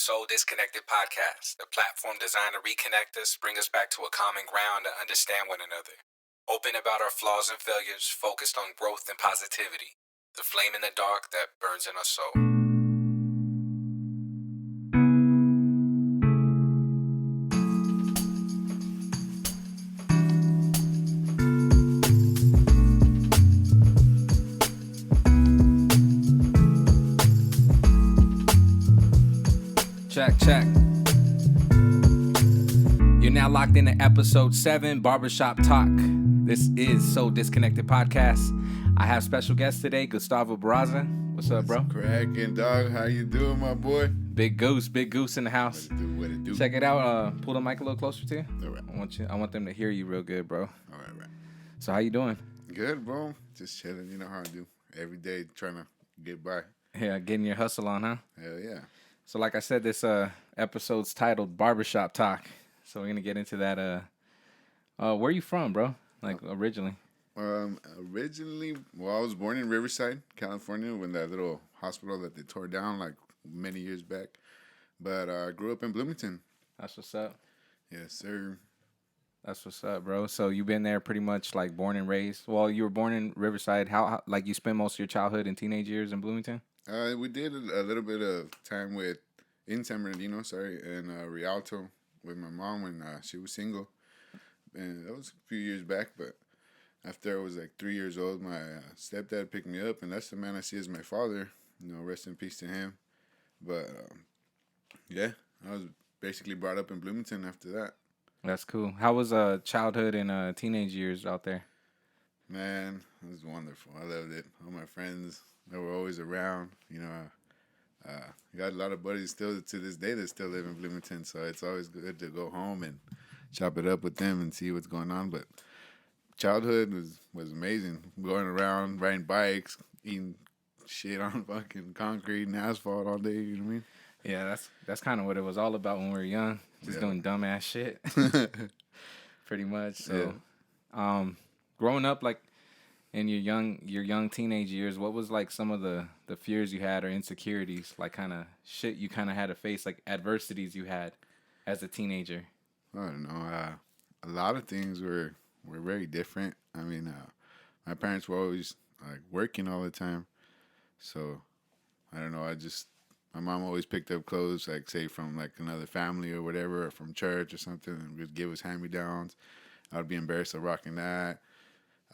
Soul Disconnected podcast, the platform designed to reconnect us, bring us back to a common ground to understand one another. Open about our flaws and failures, focused on growth and positivity. The flame in the dark that burns in our soul. Check. You're now locked into episode 7, Barbershop Talk. This is Soul Disconnected Podcast. I have special guest today, Gustavo Barraza. What's up, bro? Cracking, dog. How you doing, my boy? Big Goose in the house. What it do? Check it out. Pull the mic a little closer to you. All right. I want them to hear you real good, bro. All right. So how you doing? Good, bro. Just chilling. You know how I do. Every day trying to get by. Yeah, getting your hustle on, huh? Hell yeah. So like I said, this episode's titled Barbershop Talk. So we're going to get into that. Where are you from, bro? Like originally? Originally, I was born in Riverside, California, when that little hospital that they tore down like many years back. But I grew up in Bloomington. That's what's up. Yes, sir. That's what's up, bro. So you've been there pretty much like born and raised. Well, you were born in Riverside. How like you spent most of your childhood and teenage years in Bloomington? We did a little bit of time in San Bernardino, and Rialto with my mom when she was single. And that was a few years back, but after I was like 3 years old, my stepdad picked me up, and that's the man I see as my father. You know, rest in peace to him. But, yeah, I was basically brought up in Bloomington after that. That's cool. How was childhood and teenage years out there? Man, it was wonderful. I loved it. All my friends, they were always around. You know, got a lot of buddies still to this day that still live in Bloomington, so it's always good to go home and chop it up with them and see what's going on. But childhood was amazing. Going around, riding bikes, eating shit on fucking concrete and asphalt all day, you know what I mean? Yeah, that's kind of what it was all about when we were young. Just doing dumbass shit. Pretty much. So, growing up, like, in your young teenage years, what was, like, some of the fears you had or insecurities? Like, kind of shit you kind of had to face, like, adversities you had as a teenager? I don't know. A lot of things were very different. I mean, my parents were always, like, working all the time. So, I don't know. My mom always picked up clothes, like, say, from, like, another family or whatever, or from church or something, and would give us hand-me-downs. I would be embarrassed of rocking that.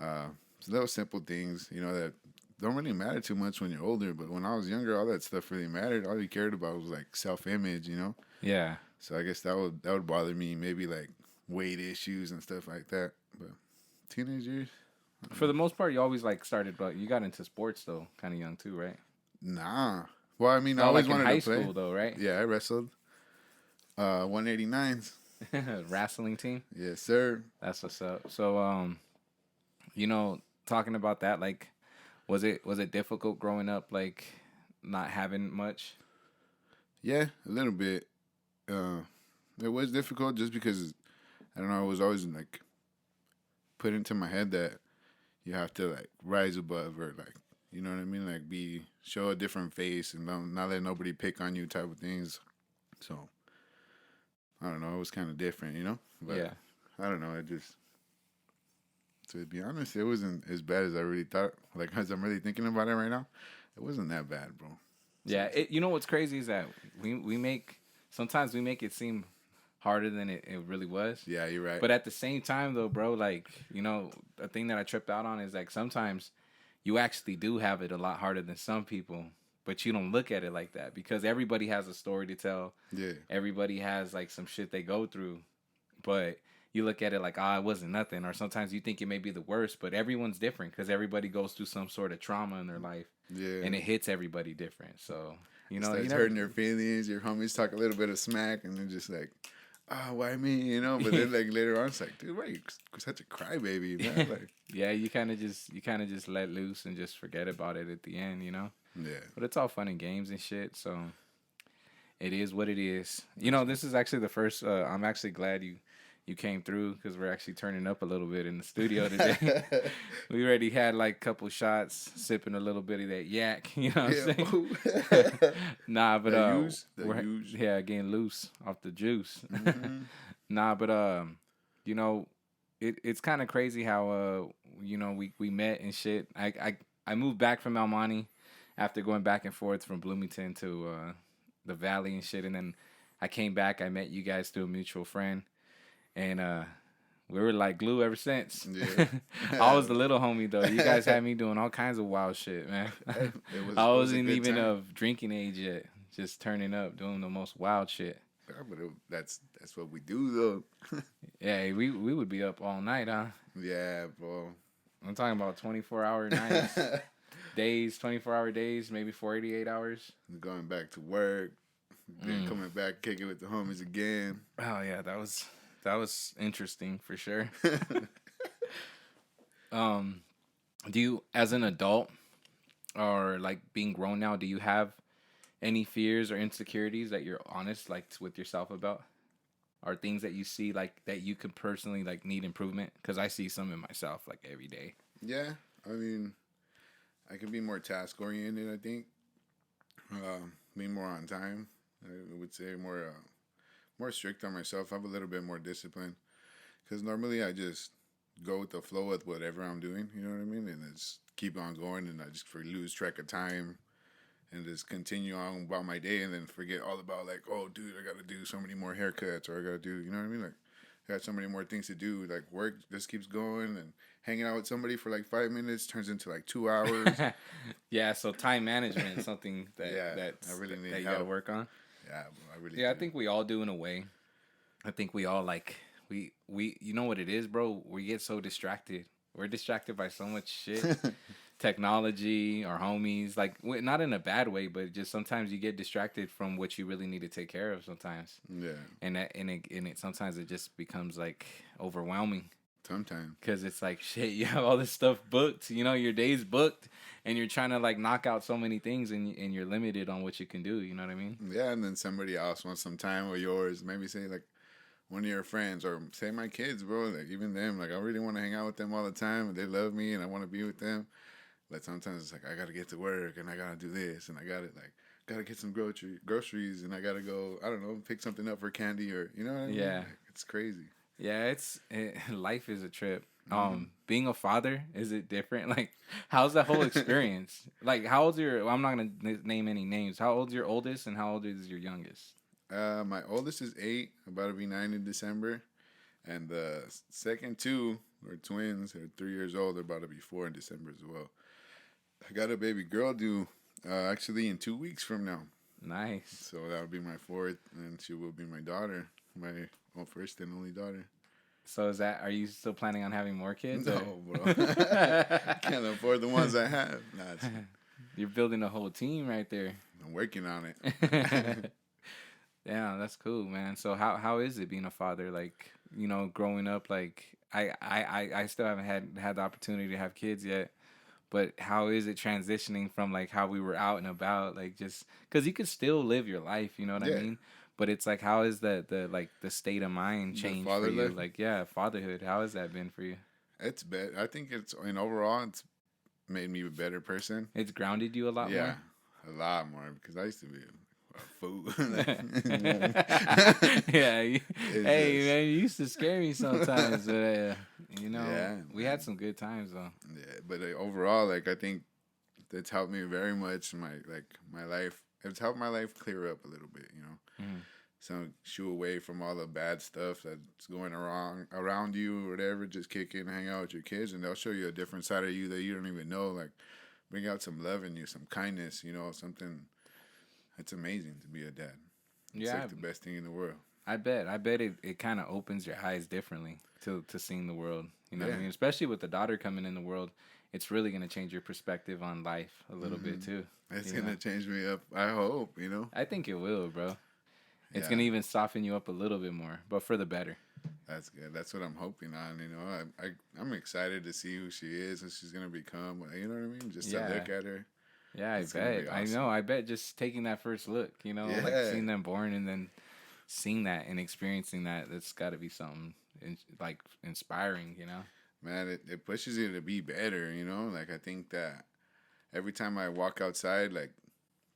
So those simple things, you know, that don't really matter too much when you're older. But when I was younger, all that stuff really mattered. All you cared about was, like, self-image, you know? Yeah. So I guess that would bother me, maybe, like, weight issues and stuff like that. But teenage years? For the most part, you always, like, started, but you got into sports, though, kind of young, too, right? Nah. Well, I mean, I always like wanted to play. in high school, though, right? Yeah, I wrestled. 189s. Wrestling team? Yes, sir. That's what's up. So, you know, talking about that, like, was it difficult growing up, like, not having much? Yeah, a little bit. It was difficult just because, I don't know, I was always, like, put into my head that you have to, like, rise above or, like, you know what I mean? Like, show a different face and not let nobody pick on you type of things. So, I don't know. It was kind of different, you know? But yeah. I don't know. To be honest, it wasn't as bad as I really thought. Like, as I'm really thinking about it right now, it wasn't that bad, bro. Yeah. You know what's crazy is that sometimes we make it seem harder than it really was. Yeah, you're right. But at the same time, though, bro, like, you know, a thing that I tripped out on is, like, sometimes you actually do have it a lot harder than some people, but you don't look at it like that because everybody has a story to tell. Yeah. Everybody has, like, some shit they go through, but you look at it like, it wasn't nothing. Or sometimes you think it may be the worst, but everyone's different because everybody goes through some sort of trauma in their life. Yeah. And it hits everybody different. So, you know. Starts hurting their feelings. Your homies talk a little bit of smack, and they're just like, why me? You know? But then, like, later on, it's like, dude, why are you such a crybaby, man? Like, yeah, you kind of just let loose and just forget about it at the end, you know? Yeah. But it's all fun and games and shit, so it is what it is. You know, this is actually the first, I'm actually glad you you came through because we're actually turning up a little bit in the studio today. We already had like a couple shots, sipping a little bit of that yak. You know what I'm saying? Nah, but we're yeah getting loose off the juice. Mm-hmm. Nah, but you know, it's kind of crazy how you know we met and shit. I moved back from El Monte after going back and forth from Bloomington to the Valley and shit, and then I came back. I met you guys through a mutual friend, and we were like glue ever since. Yeah. I was the little homie though. You guys had me doing all kinds of wild shit, man. I wasn't even of drinking age yet. Just turning up, doing the most wild shit. Yeah, but that's what we do though. Yeah, we would be up all night, huh? Yeah, bro. I'm talking about 24-hour nights, days, 24-hour days, maybe 48 hours. Going back to work, then coming back, kicking with the homies again. Oh yeah, that was interesting for sure. Do you, as an adult, or like being grown now, do you have any fears or insecurities that you're honest like with yourself about? Or things that you see like that you could personally like need improvement? Because I see some in myself like every day. Yeah, I mean, I can be more task oriented. I think, be more on time. I would say more strict on myself. I have a little bit more discipline because normally I just go with the flow with whatever I'm doing. You know what I mean? And just keep on going, and I just lose track of time. And just continue on about my day and then forget all about like, oh, dude, I got to do so many more haircuts or I got to do, you know what I mean? Like, I got so many more things to do. Like, work just keeps going and hanging out with somebody for like 5 minutes turns into like 2 hours. Yeah, so time management is something that I really need that you help. got to work on. Yeah, I really do. I think we all do in a way. I think we all like, we you know what it is, bro? We get so distracted. We're distracted by so much shit. Technology, our homies, like not in a bad way, but just sometimes you get distracted from what you really need to take care of sometimes. Yeah. And it sometimes it just becomes like overwhelming. Sometimes. Because it's like, shit, you have all this stuff booked, you know, your day's booked, and you're trying to like knock out so many things, and you're limited on what you can do, you know what I mean? Yeah, and then somebody else wants some time with yours. Maybe say like one of your friends, or say my kids, bro, like even them, like I really want to hang out with them all the time, and they love me, and I want to be with them. But sometimes it's like I gotta get to work and I gotta do this and I gotta get some groceries and I gotta go, I don't know, pick something up for candy or you know what I mean? Yeah. Like, it's crazy. Yeah, life is a trip. Being a father, is it different? Like, how's that whole experience? Like, how old's your? Well, I'm not gonna name any names. How old's your oldest and how old is your youngest? My oldest is 8, about to be 9 in December, and the second two are twins. They're 3 years old. They're about to be 4 in December as well. I got a baby girl due actually in 2 weeks from now. Nice. So that would be my 4th, and she will be my daughter, my first and only daughter. So are you still planning on having more kids? No, bro. Can't afford the ones I have. Nah, you're building a whole team right there. I'm working on it. Yeah, that's cool, man. So how is it being a father? Like, you know, growing up, like I still haven't had the opportunity to have kids yet. But how is it transitioning from like how we were out and about, like just because you could still live your life, you know what I mean? But it's like, how is the state of mind changed for you? Like, yeah, fatherhood. How has that been for you? It's better. I think overall, it's made me a better person. It's grounded you a lot more? Yeah, a lot more because I used to be a fool. Yeah. Hey, man, you used to scare me sometimes. But, you know, we had some good times, though. Yeah, but overall, like, I think that's helped me very much. My life. It's helped my life clear up a little bit, you know. Mm-hmm. So shoo away from all the bad stuff that's going around you or whatever. Just kick in and hang out with your kids, and they'll show you a different side of you that you don't even know. Like, bring out some love in you, some kindness, you know, something. It's amazing to be a dad. It's like the best thing in the world. I bet it kind of opens your eyes differently to seeing the world. You know what I mean? Especially with the daughter coming in the world, it's really going to change your perspective on life a little bit too. It's going to change me up, I hope, you know? I think it will, bro. It's going to even soften you up a little bit more, but for the better. That's good. That's what I'm hoping on, you know? I'm excited to see who she is, who she's going to become, you know what I mean? Just to look at her. Yeah, I bet. Awesome. I know. I bet just taking that first look, you know, like seeing them born and then seeing that and experiencing that, that's got to be something like inspiring, you know. Man, it pushes you to be better, you know. Like I think that every time I walk outside, like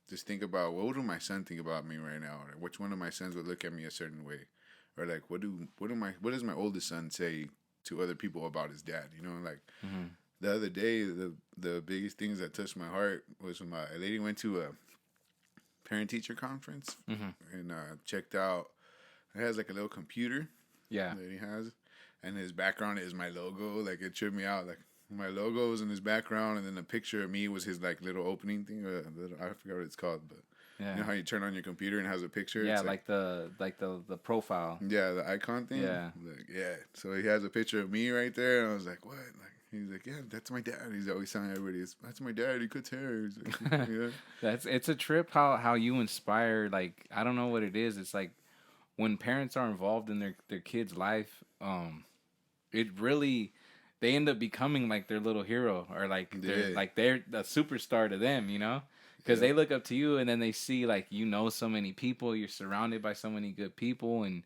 just think about what would my son think about me right now, or which one of my sons would look at me a certain way, or like what does my oldest son say to other people about his dad, you know, like. Mm-hmm. The other day, the biggest things that touched my heart was when a lady went to a parent teacher conference and checked out. It has like a little computer, that he has, and his background is my logo. Like it tripped me out. Like my logo was in his background, and then a picture of me was his like little opening thing. I forgot what it's called, but you know how you turn on your computer and it has a picture. Yeah, it's like the profile. Yeah, the icon thing. Yeah, So he has a picture of me right there, and I was like, what? Like. He's like, yeah, that's my dad. He's always telling everybody, that's my dad. He cuts hair. He's like, yeah. It's a trip how you inspire. Like I don't know what it is. It's like when parents are involved in their kid's life, it really they end up becoming like their little hero or like they're a superstar to them, you know, because they look up to you and then they see like so many people, you're surrounded by so many good people and.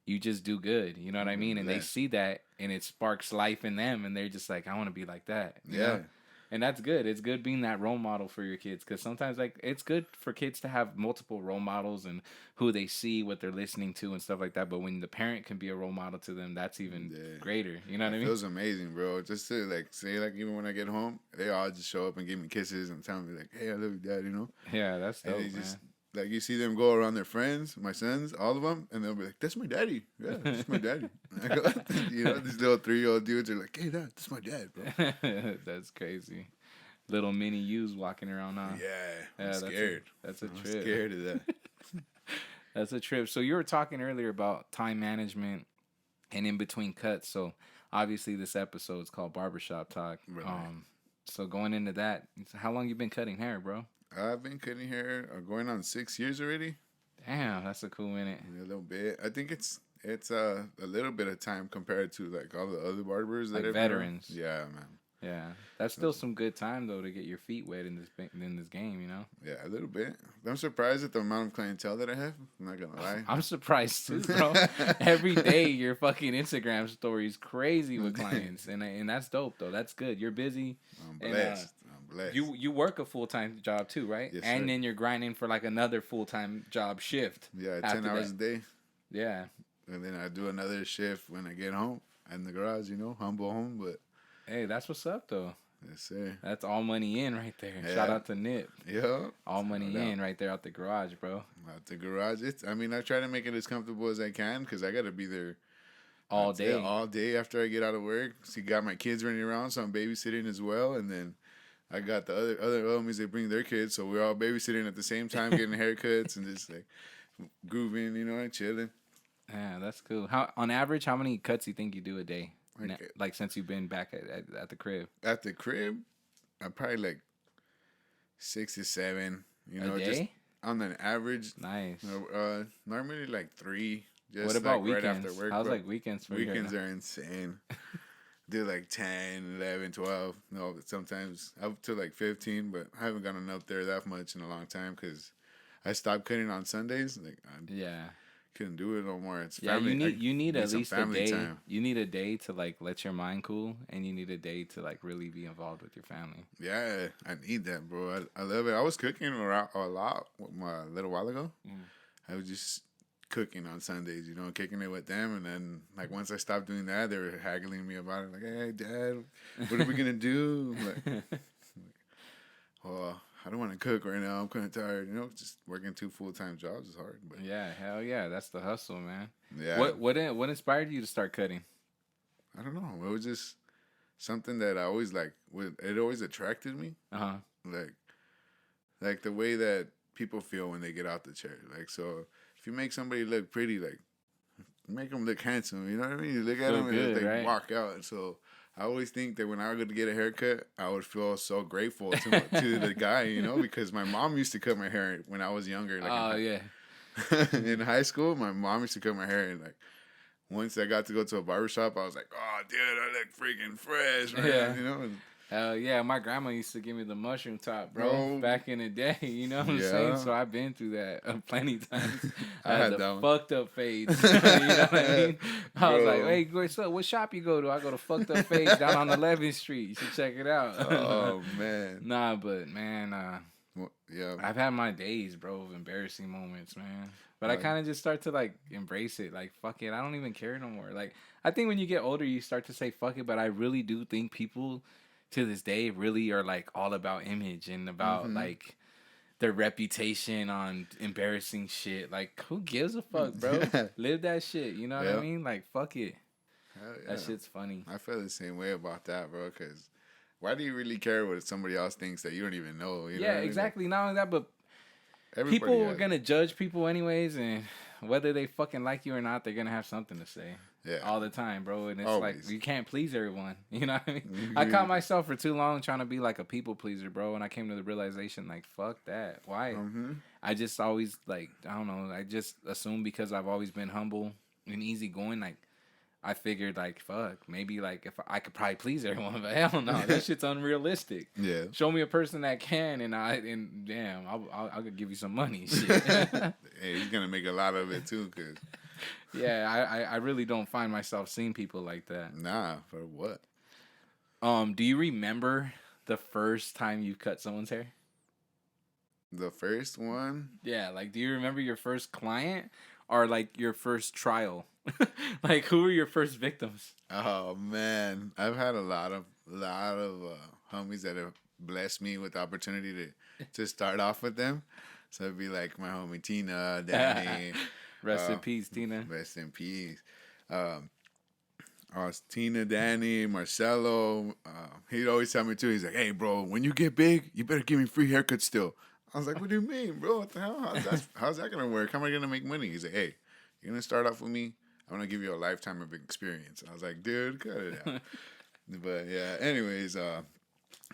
You just do good, you know what I mean? And they see that, and it sparks life in them, and they're just like, I want to be like that. You know? And that's good. It's good being that role model for your kids, because sometimes like it's good for kids to have multiple role models and who they see, what they're listening to, and stuff like that. But when the parent can be a role model to them, that's even greater. You know what I mean? It feels amazing, bro. Just to like say, like even when I get home, they all just show up and give me kisses and tell me like, "Hey, I love you, Dad." You know? Yeah, that's dope, and they man. just, like you see them go around their friends, my sons, all of them, and they'll be like, "That's my daddy." Yeah, that's my daddy. You know, these little 3-year-old dudes are like, "Hey, Dad, that's my dad, bro." That's crazy. Little mini yous walking around, huh? Yeah, I'm scared. That's a trip. I'm scared of that. That's a trip. So you were talking earlier about time management and in between cuts. So obviously this episode is called Barbershop Talk. Right. So going into that, how long you been cutting hair, bro? I've been cutting hair going on 6 years already. Damn, that's a cool minute. A little bit. I think it's a little bit of time compared to like all the other barbers that like veterans. Yeah, man. Yeah, that's still some good time though to get your feet wet in this game, you know. Yeah, a little bit. I'm surprised at the amount of clientele that I have. I'm not gonna lie. I'm surprised too, bro. Every day your fucking Instagram story is crazy with clients, and that's dope though. That's good. You're busy. I'm blessed. I'm blessed. You work a full-time job too, right? Yes, and sir. then you're grinding for like another full-time job shift. Yeah, 10 hours a day. Yeah. And then I do another shift when I get home in the garage. You know, humble home, but hey, that's what's up though. Yes, sir. That's all money in right there. Yeah. Shout out to Nip. Yeah. All money in right there out the garage, bro. Out the garage. I try to make it as comfortable as I can because I got to be there all day. All day after I get out of work. So you got my kids running around, so I'm babysitting as well. And then I got the other homies, they bring their kids. So we're all babysitting at the same time, getting haircuts and just like grooving, you know, and chilling. Yeah, that's cool. On average, how many cuts do you think you do a day? Like since you've been back at the crib. At the crib, I'm probably like 6 to 7. You know, a day? just on an average. Nice. Normally like 3. Just what about like weekends? Right after work. How's like weekends for you? Weekends are insane. Do like 10, 11, 12. No, sometimes up to like 15, but I haven't gotten up there that much in a long time because I stopped cutting on Sundays. Like, couldn't do it no more. It's family. You need at least a day. Time. You need a day to like let your mind cool, and you need a day to like really be involved with your family. Yeah, I need that, bro. I love it. I was cooking a lot a little while ago. I was just cooking on Sundays, you know, kicking it with them, and then like once I stopped doing that, they were haggling me about it. Like, hey, Dad, what are we gonna do? Like, well, I don't want to cook right now. I'm kind of tired. You know, just working 2 full-time jobs is hard. But yeah, hell yeah, that's the hustle, man. Yeah. What inspired you to start cutting? I don't know. It was just something that I always like. It always attracted me. Like the way that people feel when they get out the chair. Like, so if you make somebody look pretty, like make them look handsome. You know what I mean? You look at them and they walk out. And so I always think that when I go to get a haircut, I would feel so grateful to the guy, you know, because my mom used to cut my hair when I was younger. Like in high school, my mom used to cut my hair, and like once I got to go to a barbershop, I was like, oh, dude, I look freaking fresh, man. You know. Hell yeah, my grandma used to give me the mushroom top, bro. Back in the day, you know what I'm saying? So I've been through that plenty of times. I had the fucked up fades. You know what I mean? I was like, hey, so what shop you go to? I go to fucked up fades down on 11th Street. You should check it out. Oh man. Nah, but man, yeah, I've had my days, bro, of embarrassing moments, man. But I kind of just start to like embrace it. Like, fuck it, I don't even care no more. Like, I think when you get older, you start to say fuck it. But I really do think people to this day really are like all about image and about like their reputation on embarrassing shit. Like, who gives a fuck, bro? Live that shit. You know what I mean? Like, fuck it. That shit's funny. I feel the same way about that, bro. Because why do you really care what somebody else thinks that you don't even know? You know what exactly. I mean? Not only that, but everybody people are gonna judge people anyways, and whether they fucking like you or not, they're gonna have something to say. Yeah. All the time, bro. And it's like, you can't please everyone. You know what I mean? I caught myself for too long trying to be like a people pleaser, bro. And I came to the realization, like, fuck that. Why? I just always, like, I don't know. I just assume because I've always been humble and easygoing, like, I figured, like, fuck, maybe, like, if I could probably please everyone, but hell no, that shit's unrealistic. Yeah. Show me a person that can, and damn, I'll give you some money. Shit. Hey, he's gonna make a lot of it too, cause. Yeah, I really don't find myself seeing people like that. Nah, for what? Do you remember the first time you cut someone's hair? The first one? Yeah, like, do you remember your first client or like your first trial? Like, who were your first victims? Oh man, I've had a lot of homies that have blessed me with the opportunity to start off with them. So it'd be like my homie Tina, Danny. Rest in peace, Tina. Rest in peace. Tina, Danny, Marcelo. He'd always tell me too. He's like, "Hey, bro, when you get big, you better give me free haircuts still." I was like, "What do you mean, bro? What the hell? How's that gonna work? How am I gonna make money?" He's like, "Hey, you're gonna start off with me. I'm gonna give you a lifetime of experience." I was like, "Dude, cut it out." But yeah, anyways,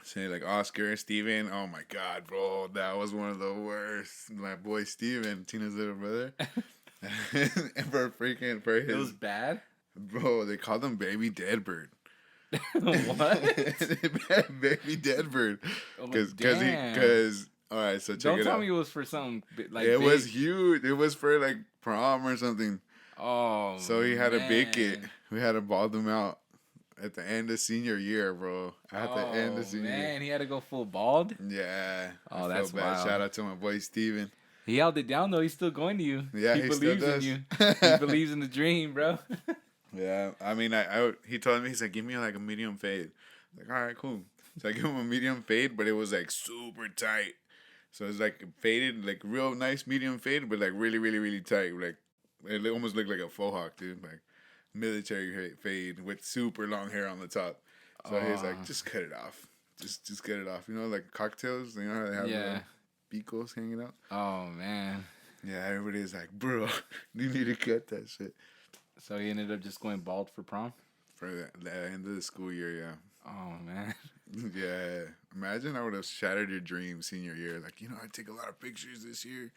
say like Oscar, Steven. Oh my God, bro, that was one of the worst. My boy Steven, Tina's little brother. And for his, it was bad, bro. They called him Baby Deadbird. What? Baby Deadbird? Because all right, so check Don't it tell out. me it was for something like it big. Was huge. It was for like prom or something. Oh, so he had to bake it. We had to bald him out at the end of senior year, bro. At the end of senior year, he had to go full bald. Yeah. Oh, that's bad. Wild. Shout out to my boy Steven. He held it down though. He's still going to you. Yeah, he believes still does. in you. He believes in the dream, bro. Yeah, I mean, he told me, he's like, give me like a medium fade. I'm like, all right, cool. So I give him a medium fade, but it was like super tight. So it's like faded, like real nice medium fade, but like really, really, really tight. Like it almost looked like a faux hawk, dude. Like military fade with super long hair on the top. So he's like, just cut it off. Just cut it off. You know, like cocktails. You know how they have the picos hanging out. Oh man. Yeah, everybody's like, bro, you need to cut that shit. So he ended up just going bald for prom? For the end of the school year, yeah. Oh, man. Yeah. Imagine I would have shattered your dream senior year. Like, I take a lot of pictures this year.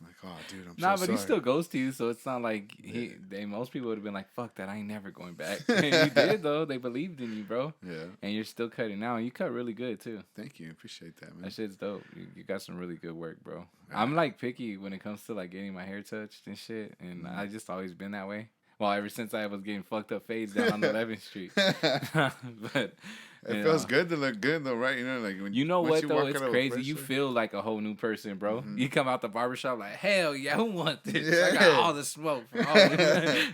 Like, oh, dude, I'm so sorry. But he still goes to you, so it's not like most people would have been like, fuck that, I ain't never going back. And you did, though. They believed in you, bro. Yeah. And you're still cutting now. And you cut really good, too. Thank you. Appreciate that, man. That shit's dope. You got some really good work, bro. Yeah. I'm, like, picky when it comes to, like, getting my hair touched and shit. And I just always been that way. Well, ever since I was getting fucked up fades down on 11th Street. But it feels good to look good, though, right? Like when what, though? It's crazy. You feel like a whole new person, bro. Mm-hmm. You come out the barbershop like, hell yeah, who want this? Yeah. I got all the smoke.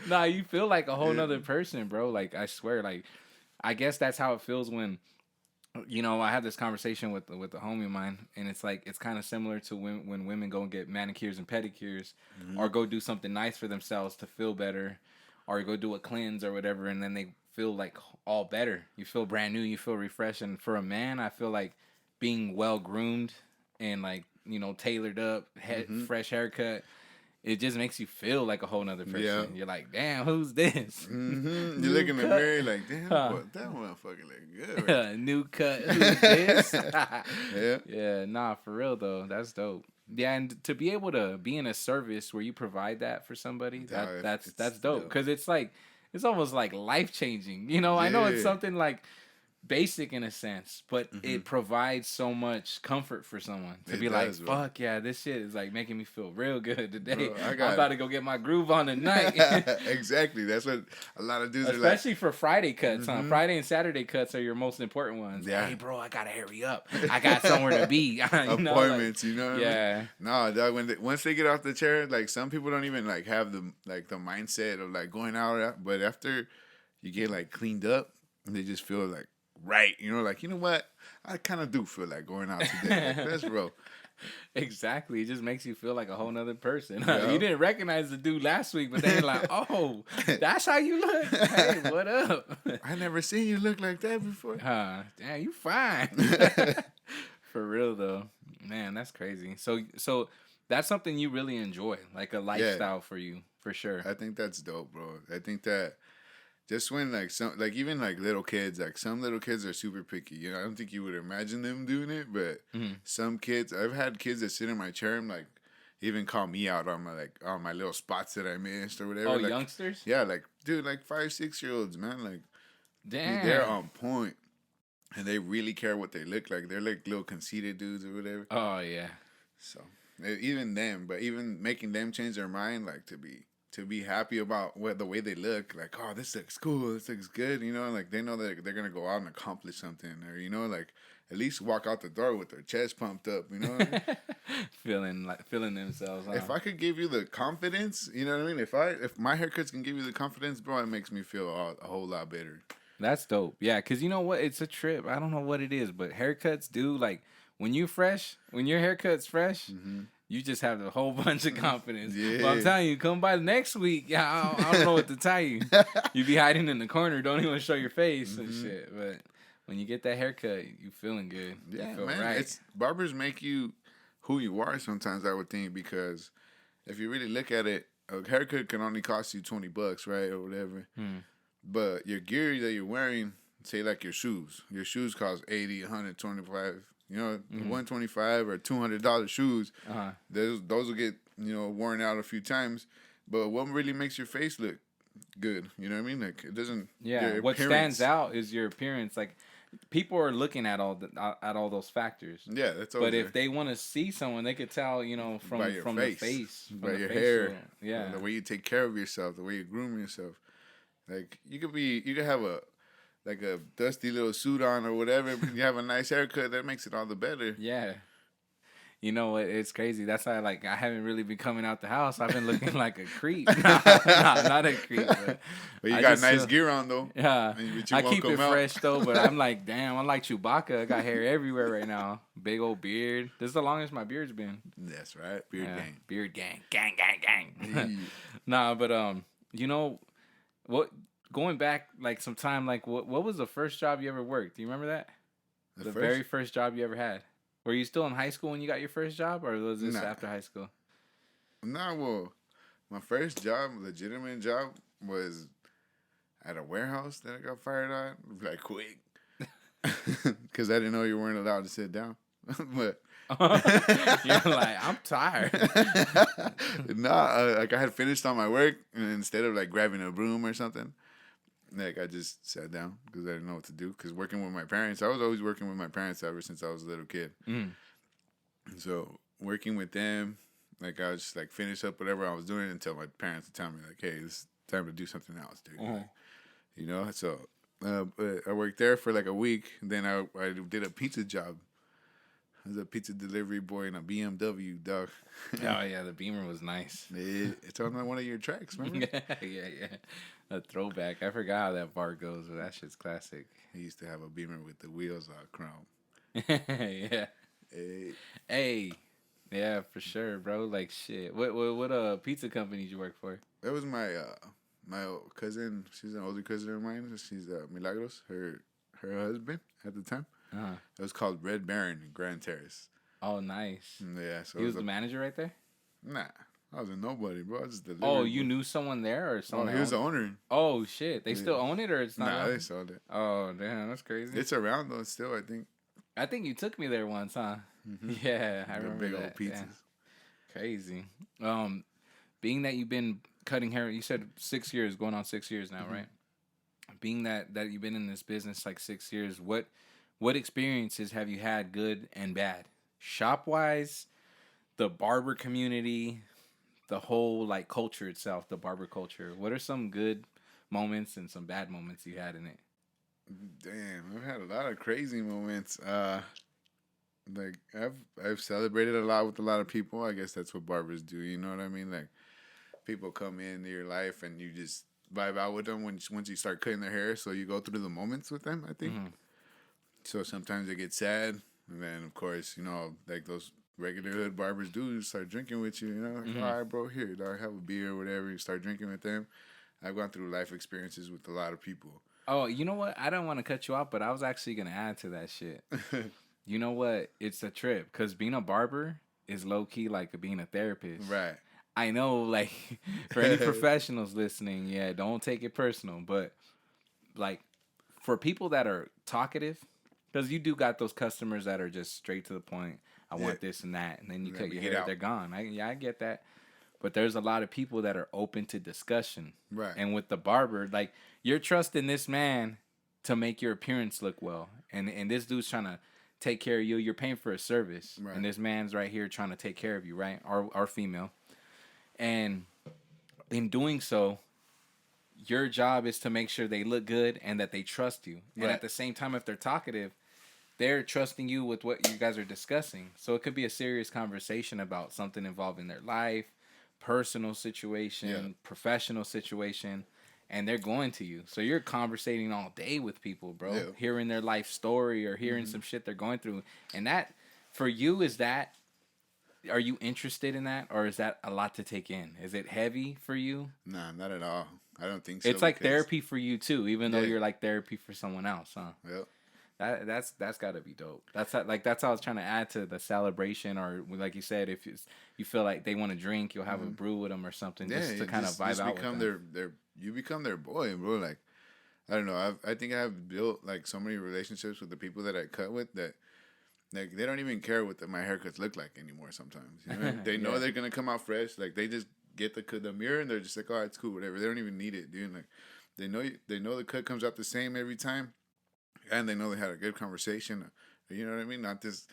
Nah, you feel like a whole nother person, bro. Like, I swear, like, I guess that's how it feels when, I had this conversation with a homie of mine, and it's like, it's kind of similar to when women go and get manicures and pedicures, or go do something nice for themselves to feel better, or go do a cleanse or whatever, and then they feel like all better. You feel brand new. You feel refreshed. And for a man, I feel like being well groomed and like, tailored up, fresh haircut, it just makes you feel like a whole nother person. Yeah. You're like, damn, who's this? Mm-hmm. You look in the mirror like, damn, that motherfucker look good. Right? New cut. Who's this? Yeah. Yeah, nah, for real though. That's dope. Yeah, and to be able to be in a service where you provide that for somebody, that's dope. Because it's like, it's almost like life changing. I know it's something like basic in a sense, but it provides so much comfort for someone to be does, like, bro. fuck yeah, this shit is like making me feel real good today. Bro, I'm about to go get my groove on tonight. Exactly. That's what a lot of dudes Especially are like. for Friday cuts, huh? Friday and Saturday cuts are your most important ones. Yeah. Hey, bro, I gotta hurry up. I got somewhere to be. Appointments, you know what yeah. I mean? No, dog, once they get off the chair, like some people don't even like have the mindset of like going out, but after you get like cleaned up, they just feel like right, you know, like, you know what? I kind of do feel like going out today. Like, let's roll. Exactly. It just makes you feel like a whole nother person. Yeah. You didn't recognize the dude last week, but then you're like, oh, that's how you look. Hey, what up? I never seen you look like that before. Damn, you fine. For real though. Man, that's crazy. So that's something you really enjoy, like a lifestyle for you, for sure. I think that's dope, bro. I think that just when like even like little kids, like some little kids are super picky. You know, I don't think you would imagine them doing it, but some kids, I've had kids that sit in my chair and like even call me out on my little spots that I missed or whatever. Oh, like, youngsters? Yeah, like dude, like 5-6-year-olds, man, like damn, dude, they're on point, and they really care what they look like. They're like little conceited dudes or whatever. Oh yeah. So even them, but even making them change their mind, like to be happy about the way they look, like, oh, this looks cool, this looks good, you know, like they know that they're gonna go out and accomplish something, or you know, like at least walk out the door with their chest pumped up, you know what I mean? feeling themselves. Huh? If I could give you the confidence, you know what I mean? If my haircuts can give you the confidence, bro, it makes me feel a whole lot better. That's dope. Yeah, because you know what? It's a trip. I don't know what it is, but haircuts do, like, when your haircut's fresh, you just have a whole bunch of confidence. Yeah. But I'm telling you, come by next week. Yeah, I don't know what to tell you. You be hiding in the corner, don't even show your face and shit. But when you get that haircut, you feeling good. Yeah, you feel man. right. Barbers make you who you are sometimes, I would think, because if you really look at it, a haircut can only cost you $20, right, or whatever. But your gear that you're wearing, say like your shoes cost $80, $125, you know, $125 or $200 shoes. Those will get, you know, worn out a few times. But what really makes your face look good? You know what I mean? Like, it doesn't. Yeah. What stands out is your appearance. Like, people are looking at all those factors. Yeah, that's. But if they want to see someone, they could tell, you know, from the face, by your hair, the way you take care of yourself, the way you groom yourself. Like, you could have a dusty little suit on or whatever, but you have a nice haircut, that makes it all the better. Yeah. You know, it's crazy. That's why, like, I haven't really been coming out the house. I've been looking like a creep. Not a creep. But you got nice gear on, though. Yeah. I keep it fresh, though, but I'm like, damn, I'm like Chewbacca. I got hair everywhere right now. Big old beard. This is the longest my beard's been. That's right. Beard gang. Beard gang. Gang. Nah, but, you know, going back, like, some time, like, what was the first job you ever worked? Do you remember that? The very first job you ever had? Were you still in high school when you got your first job, or was this after high school? Nah, well, my first job, legitimate job, was at a warehouse that I got fired on, like, quick. Because I didn't know you weren't allowed to sit down. But you're like, I'm tired. Like, I had finished on my work, and instead of, like, grabbing a broom or something, like, I just sat down because I didn't know what to do. Because working with my parents, I was always working with my parents ever since I was a little kid. So working with them, like, I was just, like, finish up whatever I was doing until my parents would tell me, like, hey, it's time to do something else, dude. Like, you know, so I worked there for like a week. Then I did a pizza job. I was a pizza delivery boy in a BMW, dog. Oh, yeah, the Beamer was nice. It's on one of your tracks, remember? Yeah. A throwback. I forgot how that bar goes, but that shit's classic. He used to have a Beamer with the wheels all chrome. Yeah. Hey. Yeah, for sure, bro. Like, shit. What pizza company did you work for? That was my cousin. She's an older cousin of mine. She's Milagros. Her husband at the time. It was called Red Baron in Grand Terrace. Oh, nice. Yeah. So he was the manager right there? Nah. I was a nobody, bro. I was just Oh, you knew someone there or someone? Oh, he was the owner. Oh, shit. They still own it or it's not? Nah, they sold it. Oh, damn. That's crazy. It's around, though, still, I think. I think you took me there once, huh? Yeah, I remember big that. old pizzas. Yeah. Crazy. Being that you've been cutting hair, you said 6 years, going on 6 years now, right? being that you've been in this business like 6 years, what experiences have you had, good and bad, shop wise, the barber community, the whole like culture itself, the barber culture? What are some good moments and some bad moments you had in it? Damn, I've had a lot of crazy moments. Like I've celebrated a lot with a lot of people. I guess that's what barbers do. You know what I mean? Like people come into your life and you just vibe out with them once you start cutting their hair. So you go through the moments with them. I think. Mm-hmm. So sometimes they get sad, and then of course like those regular hood barbers do, you start drinking with you. You know, like, all right, bro, here, dog, have a beer or whatever. You start drinking with them. I've gone through life experiences with a lot of people. Oh, you know what? I don't want to cut you off, but I was actually gonna add to that shit. You know what? It's a trip because being a barber is low key like being a therapist. Right. I know, like, for any professionals listening, yeah, don't take it personal. But, like, for people that are talkative, because you do got those customers that are just straight to the point. I want this and that. And then you cut your hair, they're gone. I get that. But there's a lot of people that are open to discussion. Right. And with the barber, like, you're trusting this man to make your appearance look well. And this dude's trying to take care of you. You're paying for a service. Right. And this man's right here trying to take care of you, right? Our female. And in doing so, your job is to make sure they look good and that they trust you. Right. And at the same time, if they're talkative, they're trusting you with what you guys are discussing. So it could be a serious conversation about something involving their life, personal situation, professional situation, and they're going to you. So you're conversating all day with people, bro, hearing their life story or hearing some shit they're going through. And that, for you, are you interested in that, or is that a lot to take in? Is it heavy for you? Nah, not at all. I don't think so. It's like therapy for you too, even though you're like therapy for someone else, huh? Yep. That's got to be dope. That's how I was trying to add to the celebration, or like you said, if you feel like they want to drink, you'll have a brew with them or something, just to kind of vibe out with them. You become their boy, bro. Like, I don't know. I think I have built like so many relationships with the people that I cut with that. Like, they don't even care what my haircuts look like anymore sometimes. You know? They know they're going to come out fresh. Like, they just get the mirror and they're just like, oh, it's cool, whatever. They don't even need it, dude. Like, they know the cut comes out the same every time. And they know they had a good conversation. You know what I mean? Not this,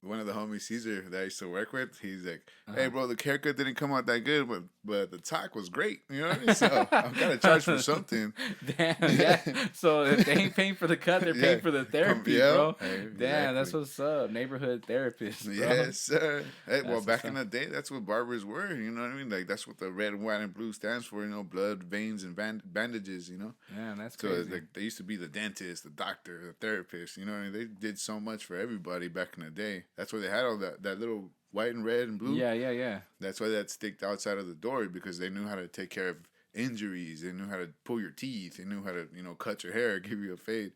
one of the homies, Caesar, that I used to work with, he's like, hey, bro, the haircut didn't come out that good, but the talk was great. You know what I mean? So I've got to charge for something. Damn, yeah. So if they ain't paying for the cut, they're paying for the therapy, bro. Exactly. Damn, that's what's up. Neighborhood therapist, bro. Yes, sir. Hey, well, back in the day, that's what barbers were. You know what I mean? Like, that's what the red, white, and blue stands for. Blood, veins, and bandages. Yeah, that's crazy. So they used to be the dentist, the doctor, the therapist. You know what I mean? They did so much for everybody back in the day. That's why they had all that little white and red and blue. Yeah. That's why that sticked outside of the door, because they knew how to take care of injuries. They knew how to pull your teeth. They knew how to, cut your hair, give you a fade,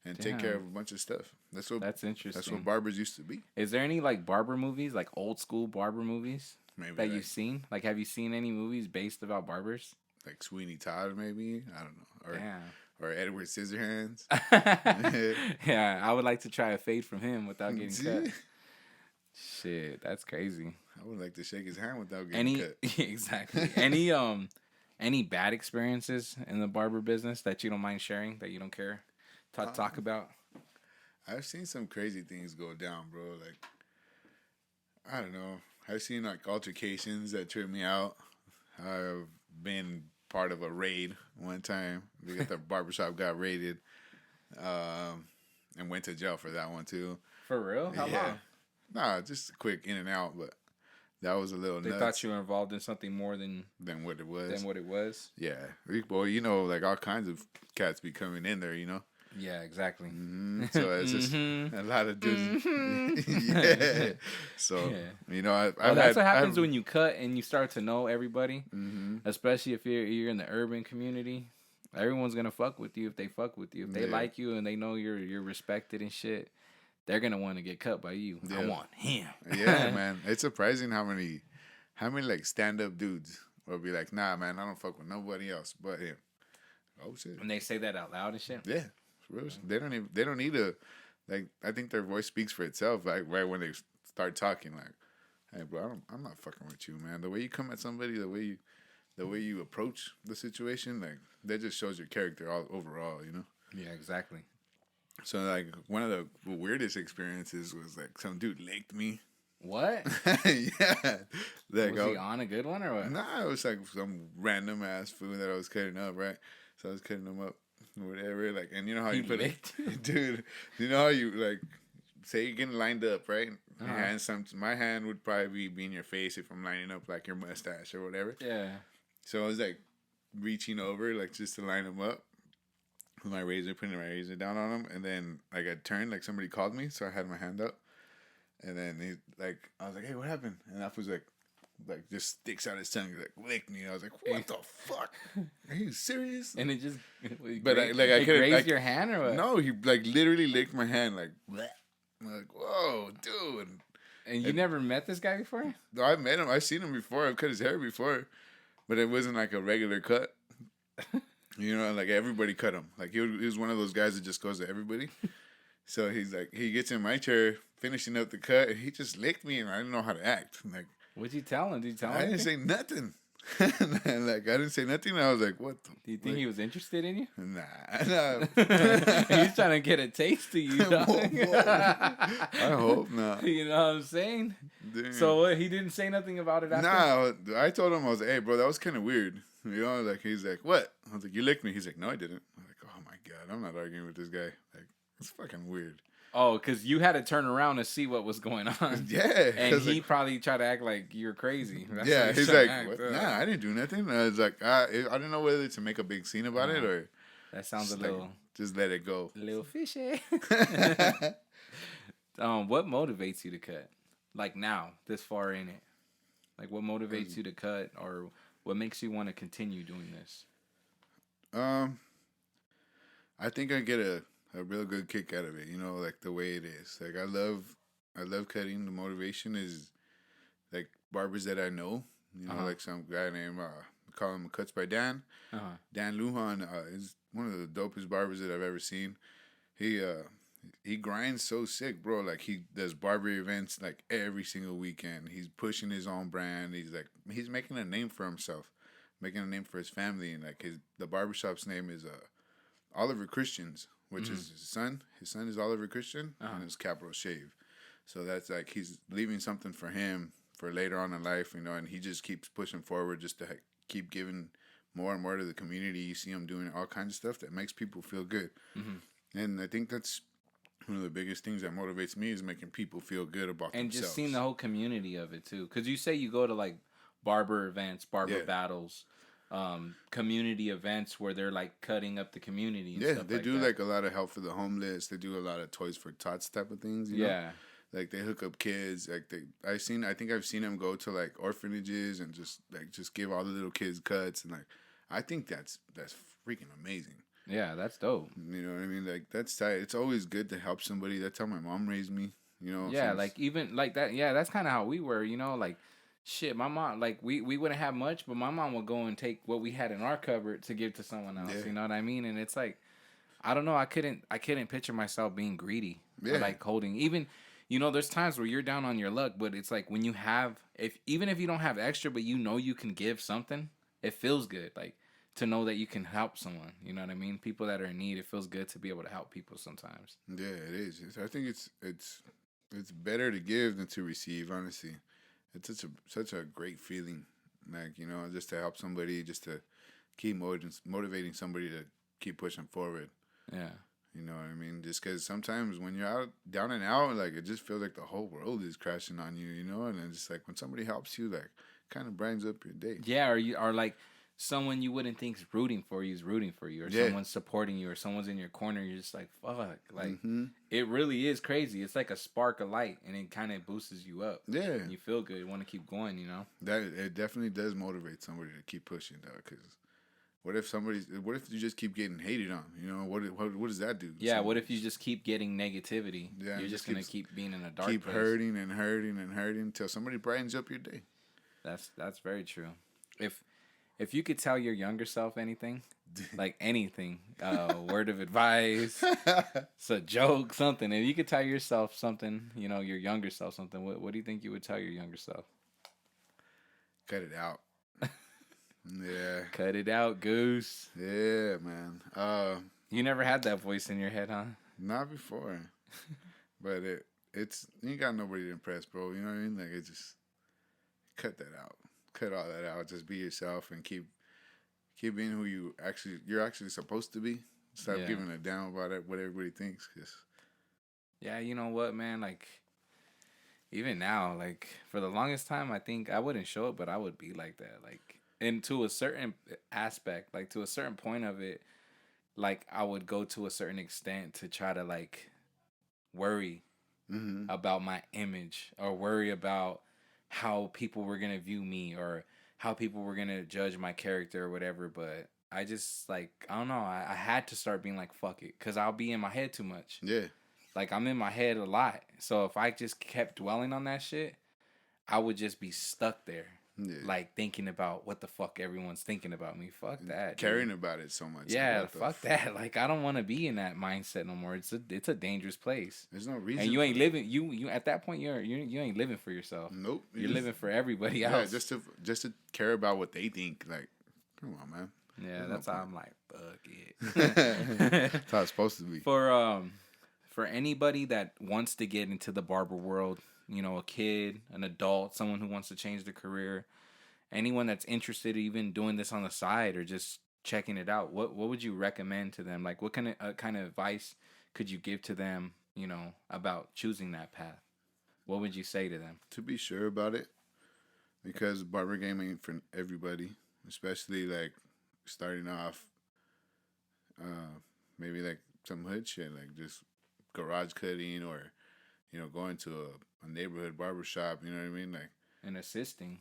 and take care of a bunch of stuff. That's interesting. That's what barbers used to be. Is there any like barber movies, like old school barber movies maybe you've seen? Like, have you seen any movies based about barbers? Like Sweeney Todd, maybe? I don't know. Or Edward Scissorhands. Yeah, I would like to try a fade from him without getting cut. Shit, that's crazy. I would like to shake his hand without getting cut. Exactly. Any bad experiences in the barber business that you don't mind sharing, that you don't care to talk about? I've seen some crazy things go down, bro. Like, I don't know. I've seen like altercations that trip me out. I've been part of a raid one time. The barbershop got raided, and went to jail for that one too. For real? How long? Nah, just a quick in and out, but that was a little nuts. They thought you were involved in something more than what it was. Yeah. Well, like all kinds of cats be coming in there, Yeah, exactly. Mm-hmm. So it's just a lot of dudes. Yeah. So, that's what happens when you cut and you start to know everybody, especially if you're in the urban community. Everyone's going to fuck with you if they fuck with you. If they like you and they know you're respected and shit, they're going to want to get cut by you. Yeah. I want him. Yeah, man. It's surprising how many like stand-up dudes will be like, nah, man, I don't fuck with nobody else but him. Oh, shit. And they say that out loud and shit? Yeah. They don't need to, like, I think their voice speaks for itself, like, right when they start talking, like, hey, bro, I'm not fucking with you, man. The way you come at somebody, the way the way you approach the situation, like that just shows your character all overall, you know. Yeah, exactly. So like one of the weirdest experiences was like some dude licked me. What? Yeah. Like, was he on a good one or what? Nah, it was like some random ass food that I was cutting up, right? So I was cutting them up, whatever. Like, and you know how you put it, dude. You know how you like say you're getting lined up, right? Uh-huh. And my hand would probably be in your face if I'm lining up like your mustache or whatever. Yeah. So I was like reaching over, like just to line them up with my razor, putting my razor down on them, and then like I turned, like somebody called me, so I had my hand up. And then I was like, hey, what happened? And I was like just sticks out his tongue, like lick me. I was like, what the fuck? Are you serious? And it just, but I couldn't grazed your hand or what? No, he like literally licked my hand, like, bleh. I'm like, whoa, dude. And you never met this guy before? No, I met him. I've seen him before. I've cut his hair before, but it wasn't like a regular cut. You know, like everybody cut him. Like he was one of those guys that just goes to everybody. So he's like, he gets in my chair, finishing up the cut, and he just licked me, and I didn't know how to act. Like, what'd you tell him? Did you tell him? I didn't say nothing. Like, I didn't say nothing. I was like, what the? Do you think he was interested in you? Nah. He's trying to get a taste of you, dog. Whoa. I hope not. You know what I'm saying? Damn. So he didn't say nothing about it after? Nah, I told him, I was like, hey, bro, that was kind of weird. You know, like, he's like, what? I was like, you licked me. He's like, no, I didn't. I'm like, oh my God, I'm not arguing with this guy. Like, it's fucking weird. Oh, because you had to turn around to see what was going on. Yeah. And he probably tried to act like you're crazy. That's yeah, he's like, nah, I didn't do nothing. I was like, I didn't know whether to make a big scene about it or... That sounds a little... Just let it go. A little fishy. What motivates you to cut? Like now, this far in it. Like what motivates you to cut or what makes you want to continue doing this? I think I get a real good kick out of it, you know, like the way it is. Like I love cutting. The motivation is like barbers that I know, you know, like some guy named call him Cuts by Dan. Dan Lujan is one of the dopest barbers that I've ever seen. He grinds so sick, bro. Like he does barber events like every single weekend. He's pushing his own brand. He's making a name for himself, making a name for his family, and like the barbershop's name is Oliver Christian's, which is his son. His son is Oliver Christian, and it's Capital Shave. So that's like he's leaving something for him for later on in life, you know, and he just keeps pushing forward just to keep giving more and more to the community. You see him doing all kinds of stuff that makes people feel good. And I think that's one of the biggest things that motivates me is making people feel good about themselves. And just seeing the whole community of it, too. Because you say you go to, like, barber events, battles, community events where they're like cutting up the community and stuff they do like a lot of help for the homeless. They do a lot of Toys for Tots type of things, you know? Like they hook up kids. Like I think I've seen them go to like orphanages and just give all the little kids cuts, and like I think that's freaking amazing. Yeah, that's dope. You know what I mean? Like that's tight. It's always good to help somebody. That's how my mom raised me. You know? Yeah, like even like that. Yeah, that's kind of how we were. You know, like shit. My mom, like we wouldn't have much, but my mom would go and take what we had in our cupboard to give to someone else. Yeah. You know what I mean? And it's like, I don't know. I couldn't picture myself being greedy. Yeah. Or like holding even. You know, there's times where you're down on your luck, but it's like when you have, even if you don't have extra, but you know you can give something, it feels good. Like to know that you can help someone. You know what I mean? People that are in need, it feels good to be able to help people sometimes. Yeah, it is. I think it's better to give than to receive. Honestly, it's such a great feeling. Like, you know, just to help somebody, just to keep motivating somebody to keep pushing forward. Yeah. You know what I mean? Just because sometimes when you're out, down and out, like, it just feels like the whole world is crashing on you, you know? And it's just like when somebody helps you, like, kind of brightens up your day. Yeah, or like someone you wouldn't think is rooting for you, or someone's supporting you, or someone's in your corner, you're just like, fuck. Like, it really is crazy. It's like a spark of light, and it kind of boosts you up. Yeah. And you feel good. You want to keep going, you know? It definitely does motivate somebody to keep pushing, though, because... What if you just keep getting hated on? You know, what does that do? Yeah, what if you just keep getting negativity? Yeah, you're just going to keep being in a dark place. Keep hurting and hurting and hurting until somebody brightens up your day. That's very true. If you could tell your younger self anything, like anything, word of advice, it's a joke, something. If you could tell yourself something, you know, your younger self something, what do you think you would tell your younger self? Cut it out. Yeah, Cut it out, Goose. Yeah, man. You never had that voice in your head, huh? Not before, but it's you ain't got nobody to impress, bro. You know what I mean? Like it just cut that out, cut all that out. Just be yourself and keep being who you're actually supposed to be. Stop giving a damn about it, what everybody thinks. Cause yeah, you know what, man? Like even now, like for the longest time, I think I wouldn't show it, but I would be like that, like. And to a certain aspect, like to a certain point of it, like I would go to a certain extent to try to like worry about my image or worry about how people were gonna view me or how people were gonna judge my character or whatever. But I just like I don't know. I had to start being like fuck it, cause I'll be in my head too much. yeah, like I'm in my head a lot. So if I just kept dwelling on that shit, I would just be stuck there. Yeah. Like thinking about what the fuck everyone's thinking about me. Fuck that. Caring about it so much. Yeah, fuck that. Like I don't want to be in that mindset no more. It's a dangerous place. There's no reason. And you ain't living. You at that point you ain't living for yourself. Nope. You're living for everybody else. Yeah, just to care about what they think. Like, come on, man. Yeah, that's how I'm like, fuck it. That's how it's supposed to be. For anybody that wants to get into the barber world. You know, a kid, an adult, someone who wants to change their career, anyone that's interested even doing this on the side or just checking it out, what would you recommend to them? Like, what kind of advice could you give to them, you know, about choosing that path? What would you say to them? To be sure about it, because barber game ain't for everybody, especially, like, starting off, maybe, like, some hood shit, like just garage cutting or, you know, going to a neighborhood barbershop, you know what I mean? Like, and assisting.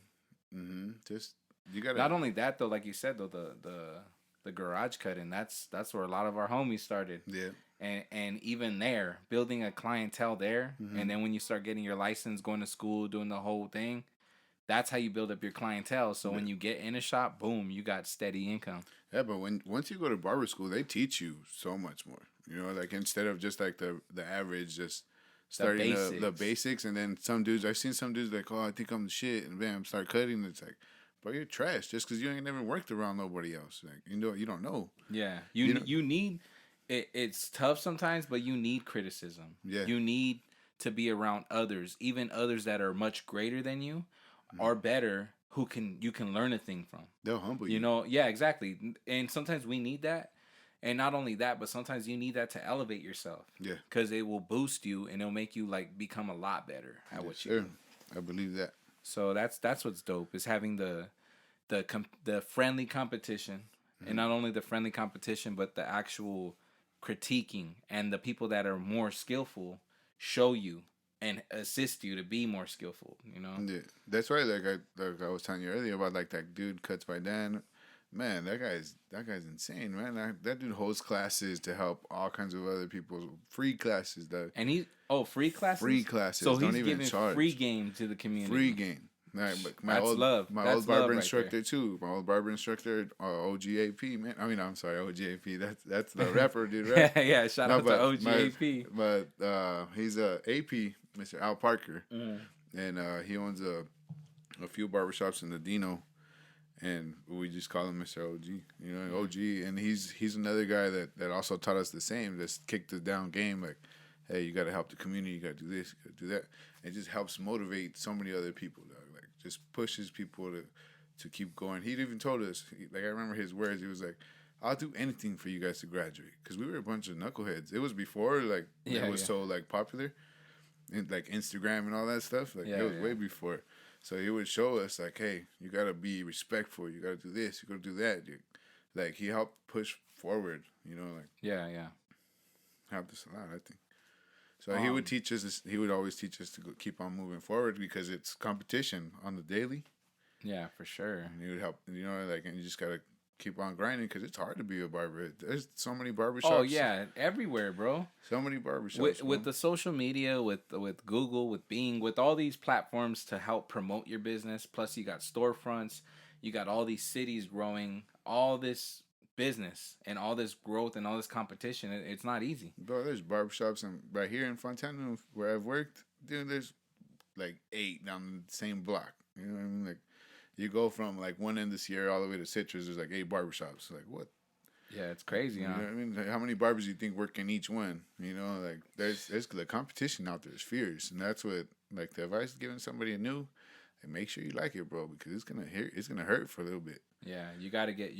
Just you gotta. Not only that though, like you said though, the garage cutting. That's where a lot of our homies started. Yeah. And even there, building a clientele there, and then when you start getting your license, going to school, doing the whole thing, that's how you build up your clientele. So when you get in a shop, boom, you got steady income. Yeah, but once you go to barber school, they teach you so much more. You know, like instead of just like the average, just starting the basics, and then I've seen some dudes like, oh, I think I'm the shit, and bam, start cutting. It's like, bro, you're trash just because you ain't never worked around nobody else. Like, you don't know. Yeah, you need it. It's tough sometimes, but you need criticism. Yeah, you need to be around others, even others that are much greater than you, or better, who you can learn a thing from. They'll humble you. You know, yeah, exactly. And sometimes we need that. And not only that, but sometimes you need that to elevate yourself. Yeah. Because it will boost you and it'll make you like become a lot better at what you do. I believe that. So that's what's dope, is having the friendly competition. And not only the friendly competition, but the actual critiquing, and the people that are more skillful show you and assist you to be more skillful, you know? Yeah. That's right. Like I was telling you earlier about like that dude Cuts by Dan. Man, that guy's insane, man. That dude holds classes to help all kinds of other people. Free classes, though. And free classes? Free classes. So he's giving free game to the community. Free game. Right, but my That's old love. My That's old barber love instructor right too. My old barber instructor, OGAP, man. I mean, I'm sorry, OGAP. That's the rapper dude, right? Yeah, shout out to OGAP. But he's a AP, Mr. Al Parker, and he owns a few barbershops in Ladino. And we just call him Mr. OG, you know, OG. And he's another guy that also taught us the same, just kicked us down game, like, hey, you got to help the community, you got to do this, you got to do that. It just helps motivate so many other people, dog. Like, just pushes people to keep going. He even told us, like, I remember his words, he was like, I'll do anything for you guys to graduate. Because we were a bunch of knuckleheads. It was before, like, it was so, like, popular. And, like, Instagram and all that stuff. Like, it was way before. So he would show us, like, hey, you got to be respectful. You got to do this. You got to do that. Like, he helped push forward, you know, like. Yeah. Helped us a lot, I think. So he would teach us, he would always teach us to keep on moving forward because it's competition on the daily. Yeah, for sure. And he would help, you know, like, and you just got to keep on grinding because it's hard to be a barber. There's so many barbershops. Oh, yeah, everywhere, bro. So many barbershops. With the social media, with Google, with Bing, with all these platforms to help promote your business. Plus, you got storefronts. You got all these cities growing, all this business and all this growth and all this competition. It's not easy. Bro, there's barbershops right here in Fontana where I've worked. Dude, there's like 8 down the same block. You know what I mean? Like, You go from like one end of Sierra all the way to Citrus. There's like 8 barbershops. Like what? Yeah, it's crazy, You know huh? what I mean? Like, how many barbers do you think work in each one? You know, like there's the competition out there is fierce, and that's what like the advice giving somebody new. Like, make sure you like it, bro, because it's gonna hurt for a little bit. Yeah, you gotta get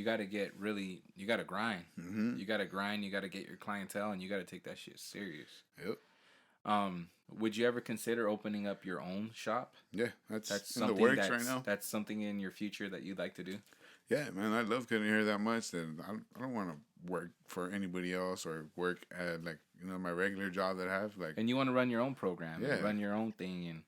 really, you gotta grind. Mm-hmm. You gotta grind. You gotta get your clientele, and you gotta take that shit serious. Yep. Would you ever consider opening up your own shop? Yeah, That's that's in the something works right now. that's something in your future that you'd like to do. Yeah, man, I love cutting hair that much that I don't want to work for anybody else or work at like my regular job that I have. Like, And you want to run your own program, yeah, and run your own thing,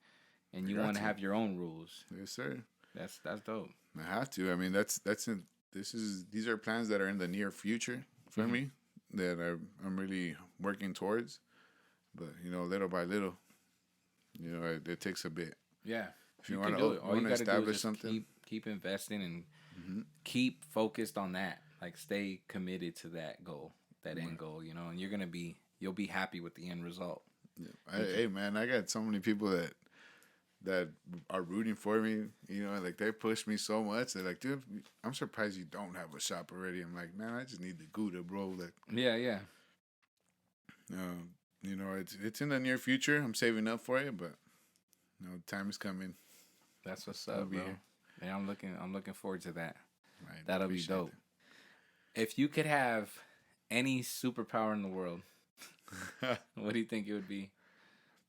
and you want to have your own rules. Yes, sir. That's dope. I have to. I mean, these are plans that are in the near future for me that I'm really working towards. But little by little, it takes a bit. Yeah, if you want to establish something, keep investing and keep focused on that. Like, stay committed to that goal, that end goal. And you'll be happy with the end result. Yeah. Hey, man, I got so many people that are rooting for me. Like they push me so much. They're like, dude, I'm surprised you don't have a shop already. I'm like, man, I just need the Gouda, bro. Like, yeah. It's in the near future. I'm saving up for it, but time is coming. That's what's up, bro. And I'm looking forward to that. Right, that'll be dope. If you could have any superpower in the world, what do you think it would be?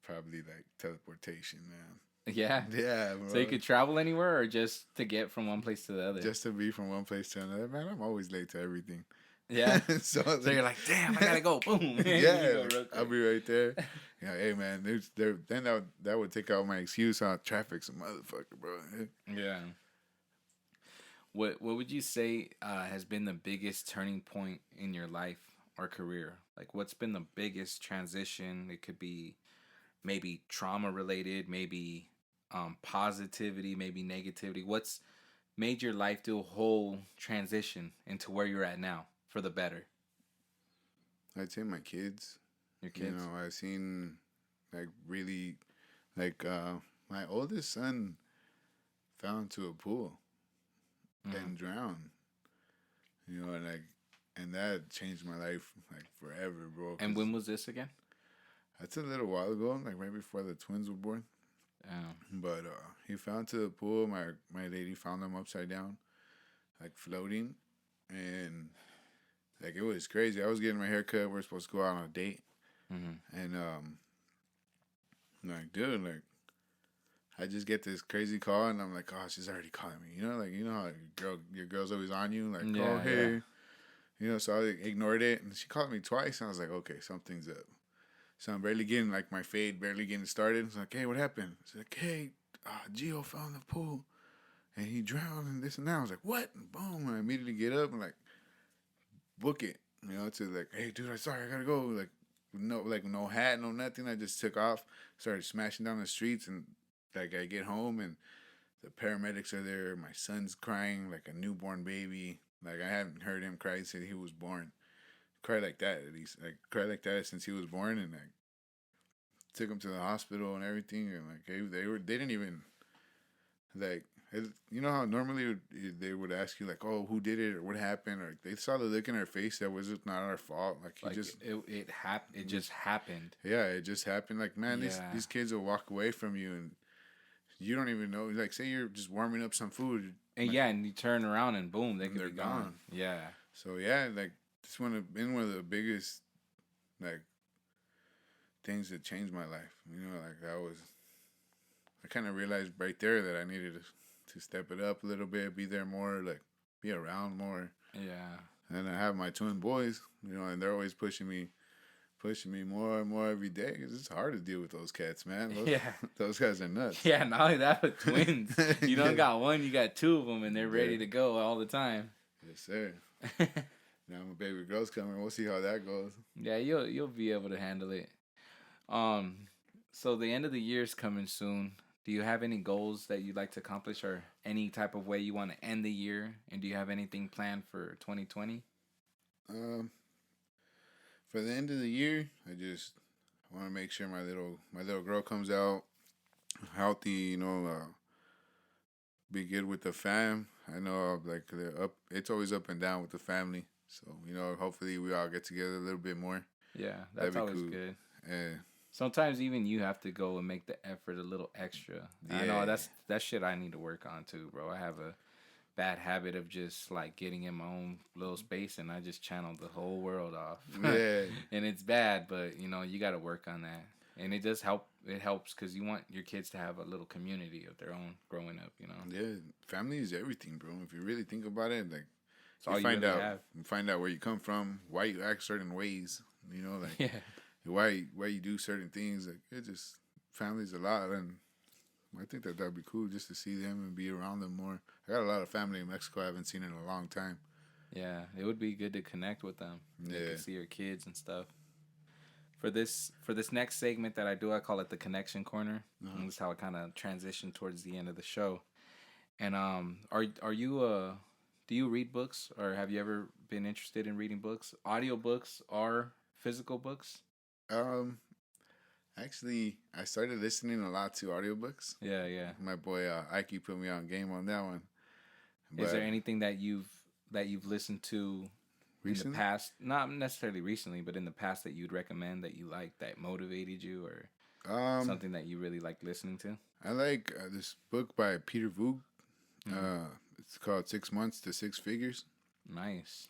Probably like teleportation, man. Yeah. Yeah, bro. So you could travel anywhere, or just to get from one place to the other? Just to be from one place to another. Man, I'm always late to everything. Yeah. so you're like, damn, I gotta go. Boom. Yeah, I'll be right there. Hey man, then that would take out my excuse on traffic's a motherfucker, bro. Yeah. What would you say has been the biggest turning point in your life or career? Like, what's been the biggest transition? It could be maybe trauma related, maybe positivity, maybe negativity. What's made your life do a whole transition into where you're at now for the better? I'd say my kids. Your kids? I've seen like really like my oldest son fell into a pool and drowned. And that changed my life like forever, bro. And when was this again? That's a little while ago, like right before the twins were born. But he fell into the pool. My lady found him upside down, like floating, and like it was crazy. I was getting my hair cut. We're supposed to go out on a date, and like, dude, like I just get this crazy call, and I'm like, oh, she's already calling me. Like how your girl's always on you, like, oh hey, So I ignored it, and she called me twice, and I was like, okay, something's up. So I'm barely getting my fade, barely getting started. It's like, hey, what happened? It's like, hey, Gio fell in the pool, and he drowned, and this and that. I was like, what? And boom, I immediately get up and book it. To like, hey, dude, I'm sorry, I gotta go. No hat, no nothing. I just took off, started smashing down the streets, and I get home, and the paramedics are there. My son's crying like a newborn baby. Like I haven't heard him cry since he was born. Cry like that at least. Like cry like that since he was born, and took him to the hospital and everything, and they didn't even how normally they would ask you like, oh, who did it or what happened, or they saw the look in our face that was not our fault. It happened. It just happened. Yeah, it just happened. Like, man, these kids will walk away from you and you don't even know. Like, say you're just warming up some food, and and you turn around and boom, they're gone. Yeah. So yeah, like this been one of the biggest things that changed my life. I kind of realized right there that I needed to step it up a little bit, be there more, be around more. Yeah. And I have my twin boys, and they're always pushing me more and more every day, because it's hard to deal with those cats, man. Those guys are nuts. Yeah, not only that, but twins. You don't got one, you got two of them, and they're ready to go all the time. Yes, sir. Now my baby girl's coming. We'll see how that goes. Yeah, you'll be able to handle it. So the end of the year is coming soon. Do you have any goals that you'd like to accomplish, or any type of way you want to end the year? And do you have anything planned for 2020? For the end of the year, I want to make sure my little girl comes out healthy, be good with the fam. I know like it's always up and down with the family. So hopefully we all get together a little bit more. Yeah, That'd that's be always cool. good. Yeah. Sometimes even you have to go and make the effort a little extra. Yeah. I know that's shit I need to work on too, bro. I have a bad habit of just like getting in my own little space and I just channel the whole world off. Yeah. And it's bad, but you got to work on that. And it does help. It helps because you want your kids to have a little community of their own growing up. Yeah, family is everything, bro. If you really think about it, like It's all you find really out, have. you find out where you come from, why you act certain ways. Like Yeah. why you do certain things. Like it just family's a lot, and I think that'd be cool just to see them and be around them more. I got a lot of family in Mexico I haven't seen in a long time. Yeah, it would be good to connect with them. Yeah. You can see your kids and stuff. For this next segment that I do, I call it the connection corner. And this is how I kind of transition towards the end of the show. And are you do you read books or have you ever been interested in reading books? Audiobooks or physical books? Actually, I started listening a lot to audiobooks. Yeah, yeah. My boy Ike put me on game on that one. Is there anything that you've listened to recently? In the past, not necessarily recently, but in the past that you'd recommend that you like that motivated you or something that you really like listening to? I like this book by Peter Voog. It's called 6 Months to Six Figures. Nice.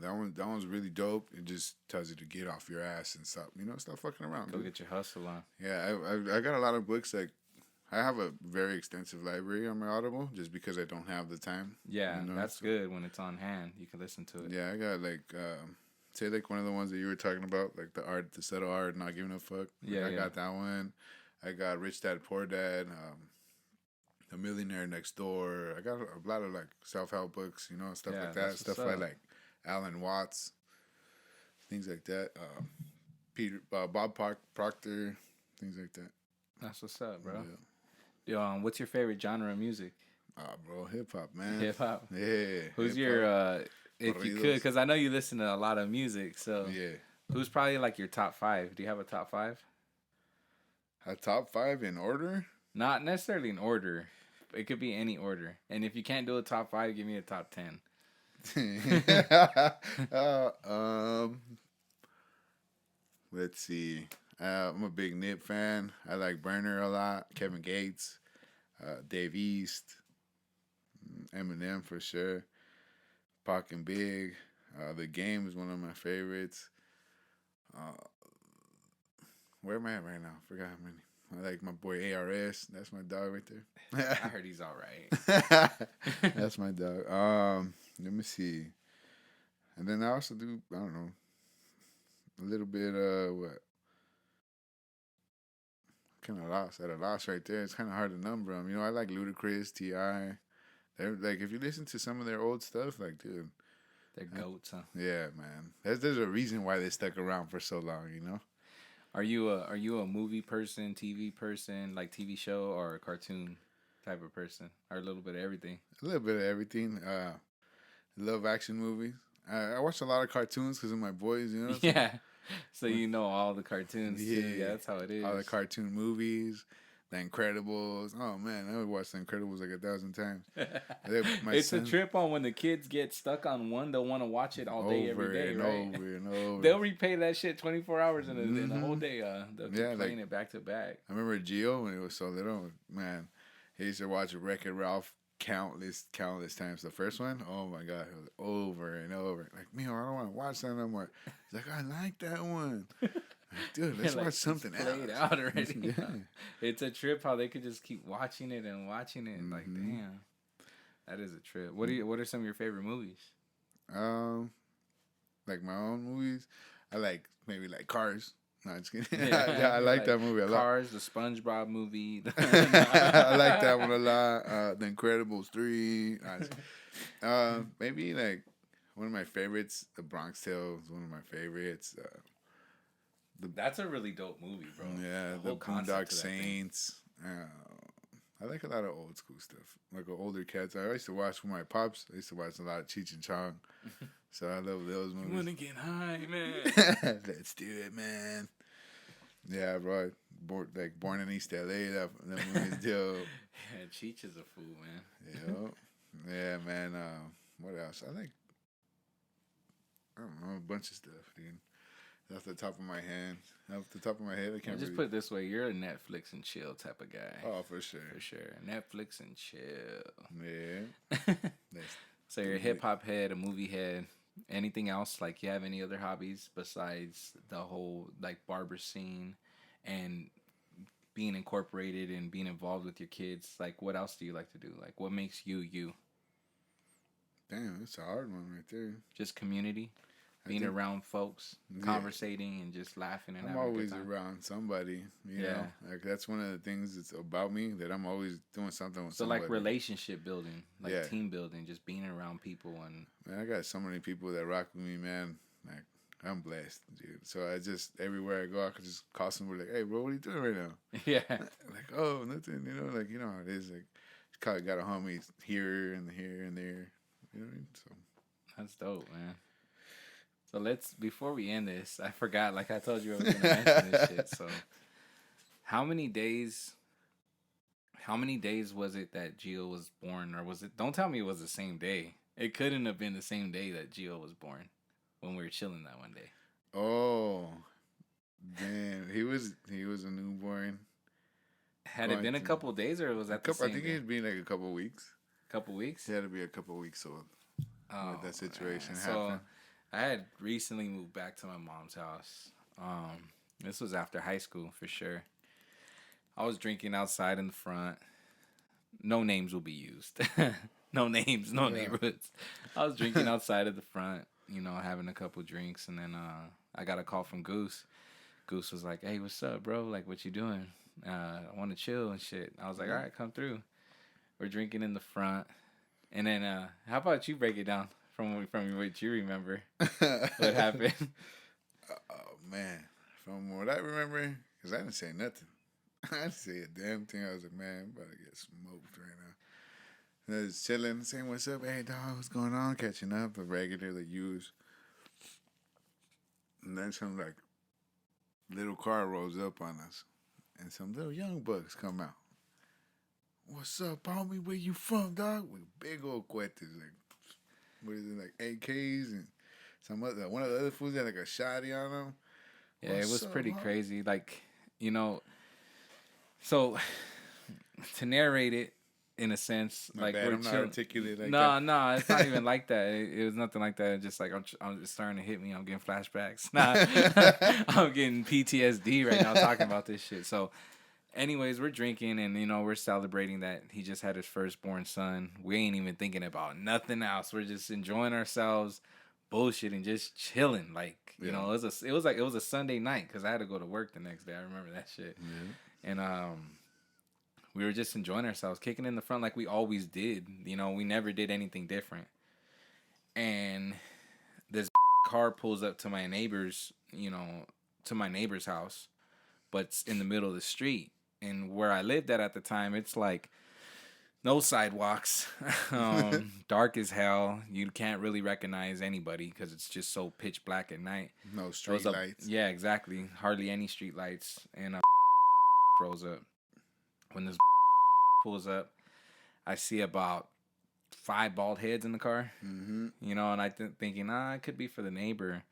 That one's really dope. It just tells you to get off your ass and stop fucking around. Go get your hustle on. Yeah, I got a lot of books. Like I have a very extensive library on my Audible just because I don't have the time. Yeah, that's good when it's on hand. You can listen to it. Yeah, I got like say like one of the ones that you were talking about, like the subtle art, not giving a fuck. Yeah, I got that one. I got Rich Dad Poor Dad, The Millionaire Next Door. I got a lot of like self-help books, stuff like that. Stuff like Alan Watts, things like that. Bob Proctor, things like that. That's what's up, bro. Yeah. What's your favorite genre of music? Bro, hip hop, man. Hip hop. Yeah. Who's your if you could, because I know you listen to a lot of music, so yeah. Who's probably like your top 5? Do you have a top 5? A top 5 in order? Not necessarily in order. It could be any order. And if you can't do a top 5, give me a top 10. Let's see. I'm a big Nip fan. I like Burner a lot. Kevin Gates, Dave East, Eminem for sure. Pac and Big. The Game is one of my favorites. Where am I at right now? Forgot how many. I like my boy ARS. That's my dog right there. I heard he's all right. That's my dog. Let me see. And then I also do, I don't know, a little bit what? Kind of lost at a loss right there. It's kind of hard to number them. I like Ludacris, T.I. They're like, if you listen to some of their old stuff, like, dude, they're goats, huh? Yeah, man. There's a reason why they stuck around for so long. Are you a movie person, TV person, like TV show, or a cartoon type of person, or a little bit of everything? A little bit of everything. Love action movies. I watch a lot of cartoons because of my boys. Yeah. So all the cartoons. Yeah. Too. Yeah, that's how it is. All the cartoon movies. The Incredibles. Oh man, I would watch The Incredibles like 1,000 times. It's a trip on when the kids get stuck on one. They'll want to watch it all day, every day, right? Over and over. They'll replay that shit 24 hours in a whole day. They'll keep playing it back to back. I remember Gio when he was so little. Man, he used to watch Wreck-It Ralph countless times. The first one, oh my god, it was over and over. Like, I don't want to watch that no more. He's like, I like that one. Dude, let's watch something else. Played out already. Yeah. It's a trip how they could just keep watching it and watching it. Like, damn, that is a trip. What are some of your favorite movies? Like my own movies, I like maybe like Cars. No, just kidding. Yeah, I like that movie a lot. Cars, the SpongeBob movie. I like that one a lot. The Incredibles 3. Maybe like one of my favorites, The Bronx Tale is one of my favorites. That's a really dope movie, bro. Yeah, the Boondock Saints. I like a lot of old school stuff, like older cats. I used to watch with my pops. I used to watch a lot of Cheech and Chong, so I love those movies. You wanna get high, man? Let's do it, man. Yeah, bro. Born in East LA. That movie's dope. Yeah, Cheech is a fool, man. Yeah, yeah, man. What else? I don't know, a bunch of stuff, dude. Off the top of my head, I can't Just really. put it this way: you're a Netflix and chill type of guy. Oh, for sure. For sure, Netflix and chill. Yeah. That's So you're a hip hop head, a movie head. Anything else? Like, you have any other hobbies besides the whole like barber scene and being incorporated and being involved with your kids? Like, what else do you like to do? Like, what makes you you? Damn, that's a hard one right there. Just community, being around folks, conversating, and just laughing and I'm having always a good time. around somebody, you know. Like that's one of the things that's about me that I'm always doing something with somebody. So like relationship building, like team building, just being around people. And man, I got so many people that rock with me, man. Like I'm blessed, dude. So I just everywhere I go, I could just call somebody like, "Hey, bro, what are you doing right now?" Yeah, like, "Oh, nothing," like you know how it is. Like, got a homie here and there. You know what I mean? So that's dope, man. So before we end this, I forgot, like I told you I was gonna mention this shit. So how many days was it that Gio was born? Or was it, don't tell me it was the same day. It couldn't have been the same day that Gio was born when we were chilling that one day. Oh, damn. He was a newborn. Had it been a couple of days, or was that the same I think day? it'd been like a couple of weeks. Couple weeks? It had to be a couple of weeks old. With that situation happened. I had recently moved back to my mom's house. This was after high school for sure. I was drinking outside in the front. No names will be used. No names, no neighborhoods. I was drinking outside of the front, you know, having a couple drinks, and then I got a call from Goose. Goose was like, "Hey, what's up, bro? Like, what you doing? I want to chill and shit." I was like, "All right, come through." We're drinking in the front, and then how about you break it down from what you remember? What happened? Oh man, from what I remember, because I didn't say nothing. I didn't say a damn thing. I was like, man, I'm about to get smoked right now. And I was chilling, saying, "What's up, hey dog? What's going on?" Catching up, the regular that use. And then some like little car rolls up on us, and some little young bucks come out. "What's up, homie? Where you from, dog?" With big old cuetes, like what is it, like AKs and one of the other fools had like a shotty on them. Yeah, it was pretty crazy. Like, you know, so to narrate it in a sense, like I'm not articulate like that. No, it's not even like that. It was nothing like that. It's just like I'm just starting to hit me. I'm getting flashbacks. Nah, I'm getting PTSD right now talking about this shit. So, anyways, we're drinking and, you know, we're celebrating that he just had his firstborn son. We ain't even thinking about nothing else. We're just enjoying ourselves, bullshitting, just chilling. Like, you know, it was a Sunday night because I had to go to work the next day. I remember that shit. Yeah. And we were just enjoying ourselves, kicking in the front like we always did. You know, we never did anything different. And this car pulls up to my neighbor's, house, but it's in the middle of the street. And where I lived at the time, it's like no sidewalks, dark as hell. You can't really recognize anybody because it's just so pitch black at night. No street lights. Yeah, exactly. Hardly any street lights. And rolls up. When this pulls up, I see about 5 bald heads in the car. Mm-hmm. You know, and I thinking, it could be for the neighbor.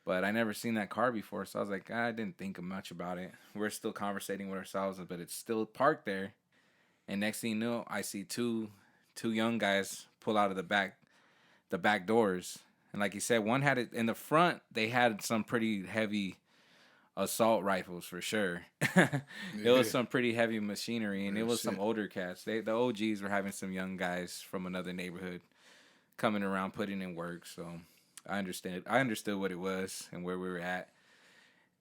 But I never seen that car before, so I was like, I didn't think much about it. We're still conversating with ourselves, but it's still parked there. And next thing you know, I see two young guys pull out of the back doors. And like you said, one had it in the front. They had some pretty heavy assault rifles for sure. It was some pretty heavy machinery, and it was some older cats. The OGs were having some young guys from another neighborhood coming around putting in work. So I understood what it was and where we were at.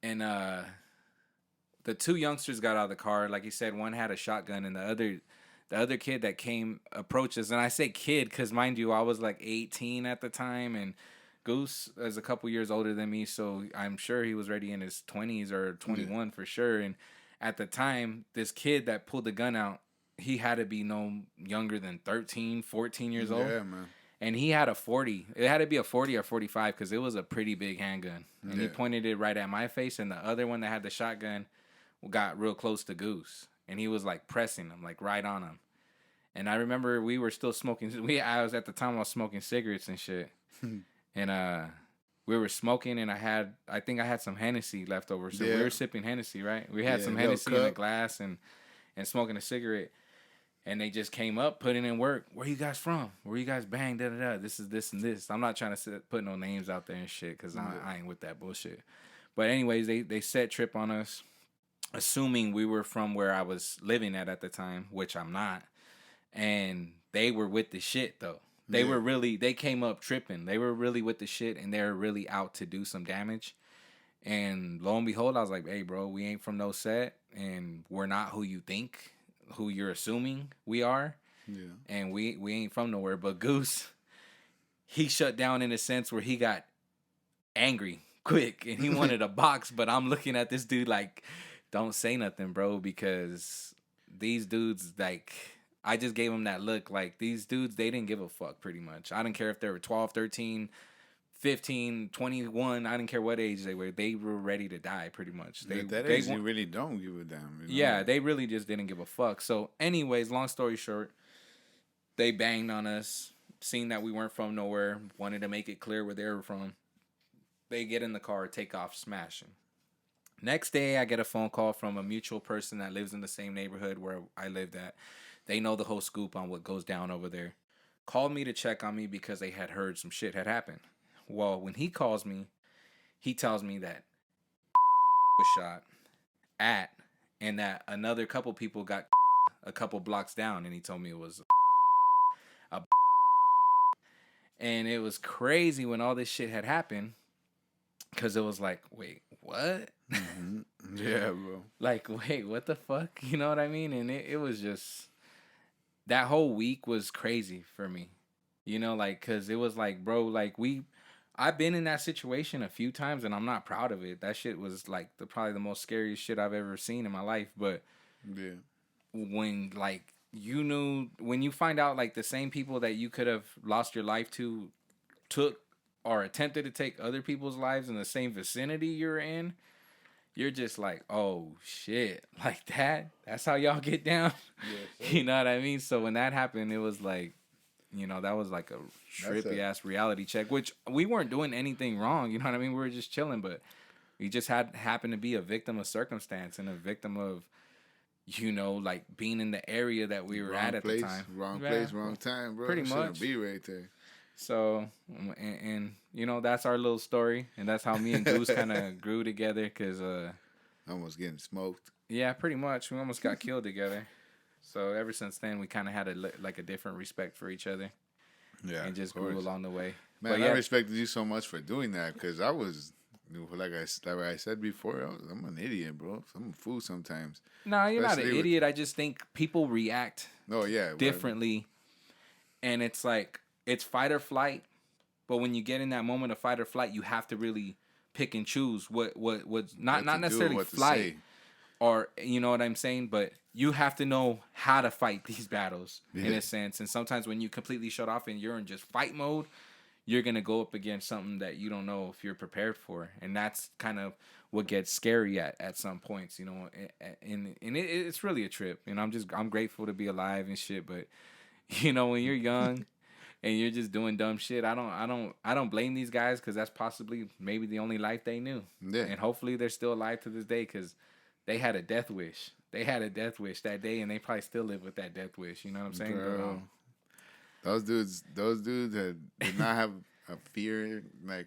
And the 2 youngsters got out of the car. Like you said, one had a shotgun, and the other kid that came approached us. And I say kid because, mind you, I was like 18 at the time, and Goose is a couple years older than me, so I'm sure he was already in his 20s or 21 for sure. And at the time, this kid that pulled the gun out, he had to be no younger than 13, 14 years old. Yeah, man. And he had a 40. It had to be a 40 or 45 because it was a pretty big handgun. And he pointed it right at my face, and the other one that had the shotgun got real close to Goose. And he was like pressing him, like right on him. And I remember we were still smoking. I was at the time I was smoking cigarettes and shit. And we were smoking, and I think I had some Hennessy left over. So we were sipping Hennessy, right? We had some Hennessy in a glass and smoking a cigarette. And they just came up, putting in work. Where you guys from? Where you guys bang? Da da da. This is this and this. I'm not trying to put no names out there and shit because I ain't with that bullshit. But anyways, they set trip on us, assuming we were from where I was living at the time, which I'm not. And they were with the shit though. They came up tripping. They were really with the shit, and they were really out to do some damage. And lo and behold, I was like, hey, bro, we ain't from no set, and we're not who you think, who you're assuming we are. Yeah. And we ain't from nowhere. But Goose, he shut down in a sense where he got angry quick, and he wanted a box. But I'm looking at this dude like, don't say nothing, bro, because these dudes, like, I just gave him that look. Like, these dudes, they didn't give a fuck pretty much. I didn't care if they were 12, 13, 15, 21. I didn't care what age they were. They were ready to die pretty much. At that age, you really don't give a damn. You know? Yeah, they really just didn't give a fuck. So anyways, long story short, they banged on us, seeing that we weren't from nowhere, wanted to make it clear where they were from. They get in the car, take off, smashing. Next day, I get a phone call from a mutual person that lives in the same neighborhood where I lived at. They know the whole scoop on what goes down over there. Called me to check on me because they had heard some shit had happened. Well, when he calls me, he tells me that was shot at, and that another couple people got a couple blocks down, and he told me it was a and it was crazy when all this shit had happened, because it was like, wait, what? Mm-hmm. Yeah, bro. Like, wait, what the fuck? You know what I mean? And it was just, that whole week was crazy for me. You know, like, because it was like, bro, like, I've been in that situation a few times, and I'm not proud of it. That shit was, like, probably the most scariest shit I've ever seen in my life. But yeah, when, like, when you find out, like, the same people that you could have lost your life to took or attempted to take other people's lives in the same vicinity you're in, you're just like, oh, shit. Like, that's how y'all get down? Yeah, you know what I mean? So when that happened, it was like, you know, that was like a trippy-ass reality check, which we weren't doing anything wrong. You know what I mean? We were just chilling, but we just happened to be a victim of circumstance and a victim of, you know, like, being in the area that we were at the time. Wrong place, wrong time, bro. Pretty much. Be right there. So, and you know, that's our little story, and that's how me and Goose kind of grew together, because almost getting smoked. Yeah, pretty much. We almost got killed together. So ever since then, we kind of had a different respect for each other. Yeah, and just grew along the way. Man, I respected you so much for doing that, because I was, like I said before, I'm an idiot, bro. I'm a fool sometimes. No, you're not an idiot. I just think people react differently, and it's like, it's fight or flight. But when you get in that moment of fight or flight, you have to really pick and choose what's not necessarily flight, or, you know what I'm saying, but you have to know how to fight these battles in a sense. And sometimes when you completely shut off and you're in just fight mode, you're gonna go up against something that you don't know if you're prepared for, and that's kind of what gets scary at some points, you know. And it's really a trip. You know, I'm grateful to be alive and shit. But, you know, when you're young and you're just doing dumb shit, I don't blame these guys, because that's possibly maybe the only life they knew. Yeah. And hopefully they're still alive to this day, because they had a death wish. They had a death wish that day, and they probably still live with that death wish. You know what I'm saying? Bro, those dudes did not have a fear, like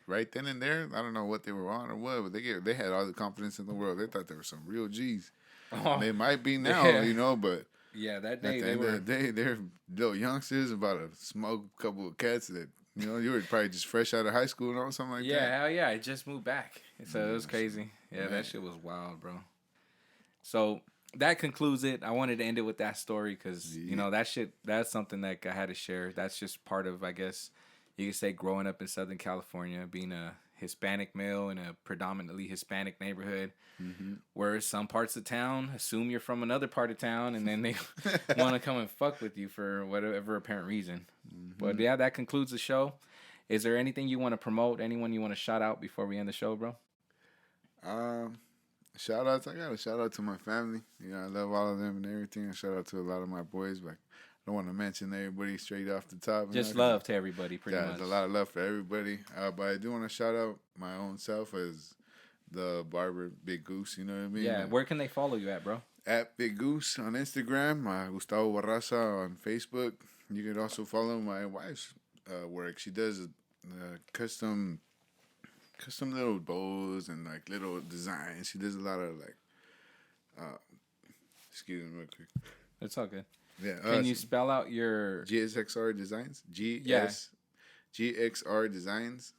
right then and there. I don't know what they were on or what, but they had all the confidence in the world. They thought they were some real G's. Oh, they might be now, you know, but yeah, that day at the end of the day, they're little youngsters about to smoke a couple of cats that, you know, you were probably just fresh out of high school or something like that. Yeah, hell yeah, I just moved back, so it was crazy. Yeah, man. That shit was wild, bro. So that concludes it. I wanted to end it with that story, because you know, that's something that I had to share. That's just part of, I guess you could say, growing up in Southern California, being a Hispanic male in a predominantly Hispanic neighborhood, where some parts of town assume you're from another part of town, and then they want to come and fuck with you for whatever apparent reason. But yeah, that concludes the show. Is there anything you want to promote? Anyone you want to shout out before we end the show, bro? Shout outs. I got a shout out to my family. You know, I love all of them and everything. A shout out to a lot of my boys. But I don't want to mention everybody straight off the top. Just love to everybody, pretty much. There's a lot of love for everybody. But I do want to shout out my own self as the Barber Big Goose. You know what I mean? Yeah. Where can they follow you at, bro? At Big Goose on Instagram. Gustavo Barraza on Facebook. You can also follow my wife's work. She does custom little bows and like little designs. She does a lot of like excuse me real quick. It's all good. Yeah. Can you spell out your GXR Designs? GXR Designs.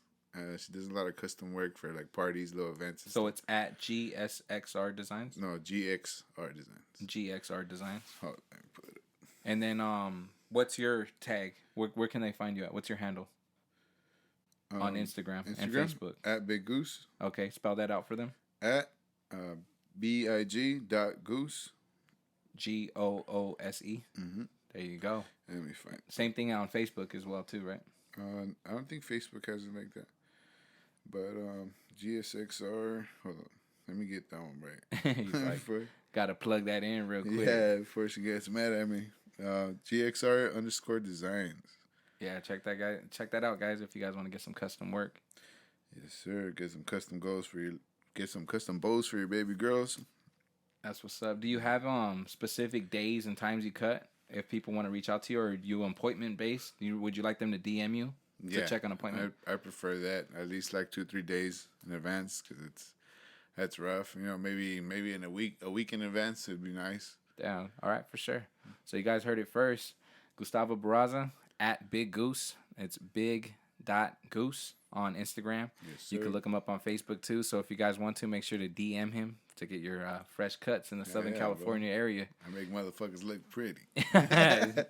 She does a lot of custom work for like parties, little events. So it's at GSXR Designs? No, GXR Designs. GXR Designs. Oh, let me put it. And then what's your tag? Where can they find you at? What's your handle? On Instagram and Facebook. At Big Goose. Okay, spell that out for them. At BIG.Goose. GOOSE. There you go. Let me find. Same thing on Facebook as well too, right? I don't think Facebook has it like that. But GSXR. Hold on. Let me get that one right. You like, gotta plug that in real quick. Yeah, before she gets mad at me. GXR_designs. Yeah, check that out, guys, if you guys want to get some custom work. Yes, sir. Get some custom bows for your baby girls. That's what's up. Do you have specific days and times you cut if people want to reach out to you, or are you appointment based? Would you like them to DM you to check an appointment? I prefer that at least like 2-3 days in advance because that's rough. You know, maybe in a week in advance it'd be nice. Yeah. All right, for sure. So you guys heard it first. Gustavo Barraza at Big Goose. It's big.goose on Instagram. Yes, sir. You can look him up on Facebook too. So if you guys want to, make sure to DM him to get your fresh cuts in the Southern California area. I make motherfuckers look pretty.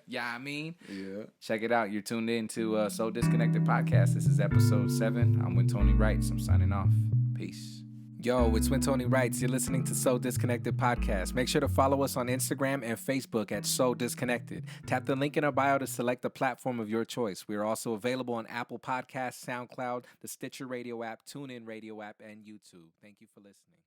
Yeah, I mean. Yeah. Check it out. You're tuned in to So Disconnected Podcast. This is episode 7. I'm with Tony Wrights. I'm signing off. Peace. Yo, it's when Tony Wrights. You're listening to So Disconnected Podcast. Make sure to follow us on Instagram and Facebook at So Disconnected. Tap the link in our bio to select the platform of your choice. We are also available on Apple Podcasts, SoundCloud, the Stitcher Radio app, TuneIn Radio app, and YouTube. Thank you for listening.